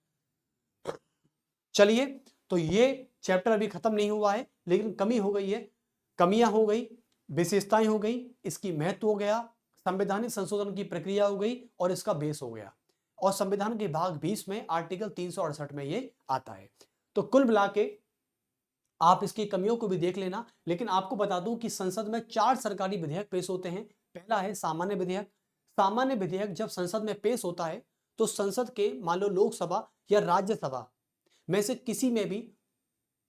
चलिए, तो ये चैप्टर अभी खत्म नहीं हुआ है, लेकिन कमी हो गई है, कमियां हो गई, विशेषताएं हो गई, इसकी महत्व हो गया, संवैधानिक संशोधन की प्रक्रिया हो गई और इसका बेस हो गया। और संविधान के भाग 20 में आर्टिकल 368 में ये आता है। तो कुल मिला के आप इसकी कमियों को भी देख लेना। लेकिन आपको बता दूं कि संसद में 4 सरकारी विधेयक पेश होते हैं। पहला है सामान्य विधेयक। सामान्य विधेयक जब संसद में पेश होता है तो संसद के मान लो लोकसभा या राज्यसभा में से किसी में भी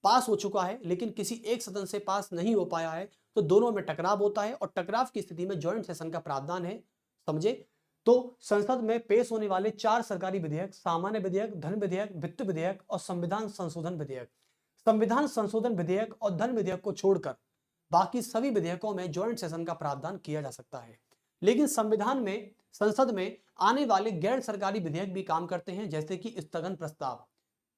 पास हो चुका है, लेकिन किसी एक सदन से पास नहीं हो पाया है, तो दोनों में टकराव होता है और टकराव की स्थिति में जॉइंट सेशन का प्रावधान है। समझे? तो संसद में पेश होने वाले 4 सरकारी विधेयक, सामान्य विधेयक, धन विधेयक, वित्त विधेयक और संविधान संशोधन विधेयक। संविधान संशोधन विधेयक और धन विधेयक को छोड़कर बाकी सभी विधेयकों में जॉइंट सेशन का प्रावधान किया जा सकता है। लेकिन संसद में आने वाले गैर सरकारी विधेयक भी काम करते हैं, जैसे कि स्थगन प्रस्ताव,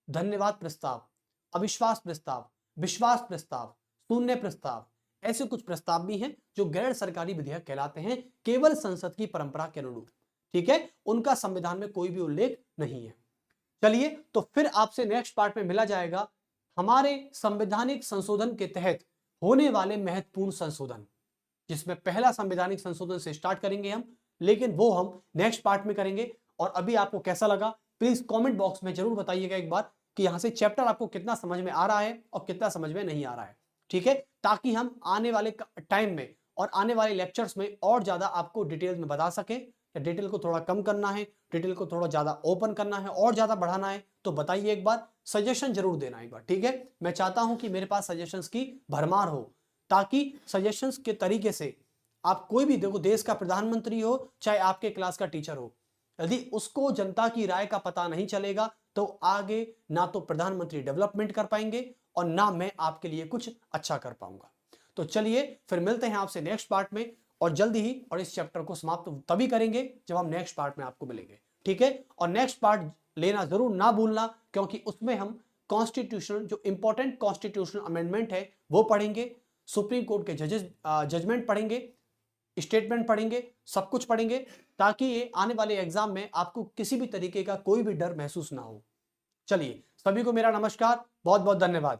धन्यवाद प्रस्ताव, अविश्वास प्रस्ताव, विश्वास प्रस्ताव, शून्य प्रस्ताव। ऐसे कुछ प्रस्ताव भी हैं जो गैर सरकारी विधेयक कहलाते हैं, केवल संसद की परंपरा के अनुरूप। ठीक है, उनका संविधान में कोई भी उल्लेख नहीं है। चलिए, तो फिर आपसे नेक्स्ट पार्ट में मिला जाएगा हमारे संवैधानिक संशोधन के तहत होने वाले महत्वपूर्ण संशोधन, जिसमें पहला संवैधानिक संशोधन से स्टार्ट करेंगे हम, लेकिन वो हम नेक्स्ट पार्ट में करेंगे। और अभी आपको कैसा लगा प्लीज कमेंट बॉक्स में जरूर बताइएगा एक बार कि यहां से चैप्टर आपको कितना समझ में आ रहा है और कितना समझ में नहीं आ रहा है। ठीक है, ताकि हम आने वाले टाइम में और आने वाले लेक्चर्स में और ज्यादा आपको डिटेल में बता सकें। या डिटेल को थोड़ा कम करना है, डिटेल को थोड़ा ज्यादा ओपन करना है और ज्यादा बढ़ाना है, तो बताइए एक बार, सजेशन जरूर देना एक बार। ठीक है, मैं चाहता हूं कि मेरे पास सजेशंस की भरमार हो, ताकि सजेशंस के तरीके से आप कोई भी देखो, देश का प्रधानमंत्री हो चाहे आपके क्लास का टीचर हो, यदि उसको जनता की राय का पता नहीं चलेगा तो आगे ना तो प्रधानमंत्री डेवलपमेंट कर पाएंगे और ना मैं आपके लिए कुछ अच्छा कर पाऊंगा। तो चलिए फिर मिलते हैं आपसे नेक्स्ट पार्ट में, और जल्दी ही, और इस चैप्टर को समाप्त तभी करेंगे जब हम नेक्स्ट पार्ट में आपको मिलेंगे। ठीक है, और नेक्स्ट पार्ट लेना जरूर ना भूलना, क्योंकि उसमें हम कॉन्स्टिट्यूशन, जो इंपॉर्टेंट कॉन्स्टिट्यूशनल अमेंडमेंट है वो पढ़ेंगे, सुप्रीम कोर्ट के जजमेंट पढ़ेंगे, स्टेटमेंट पढ़ेंगे, सब कुछ पढ़ेंगे, ताकि ये आने वाले एग्जाम में आपको किसी भी तरीके का कोई भी डर महसूस ना हो। चलिए, सभी को मेरा नमस्कार, बहुत बहुत धन्यवाद।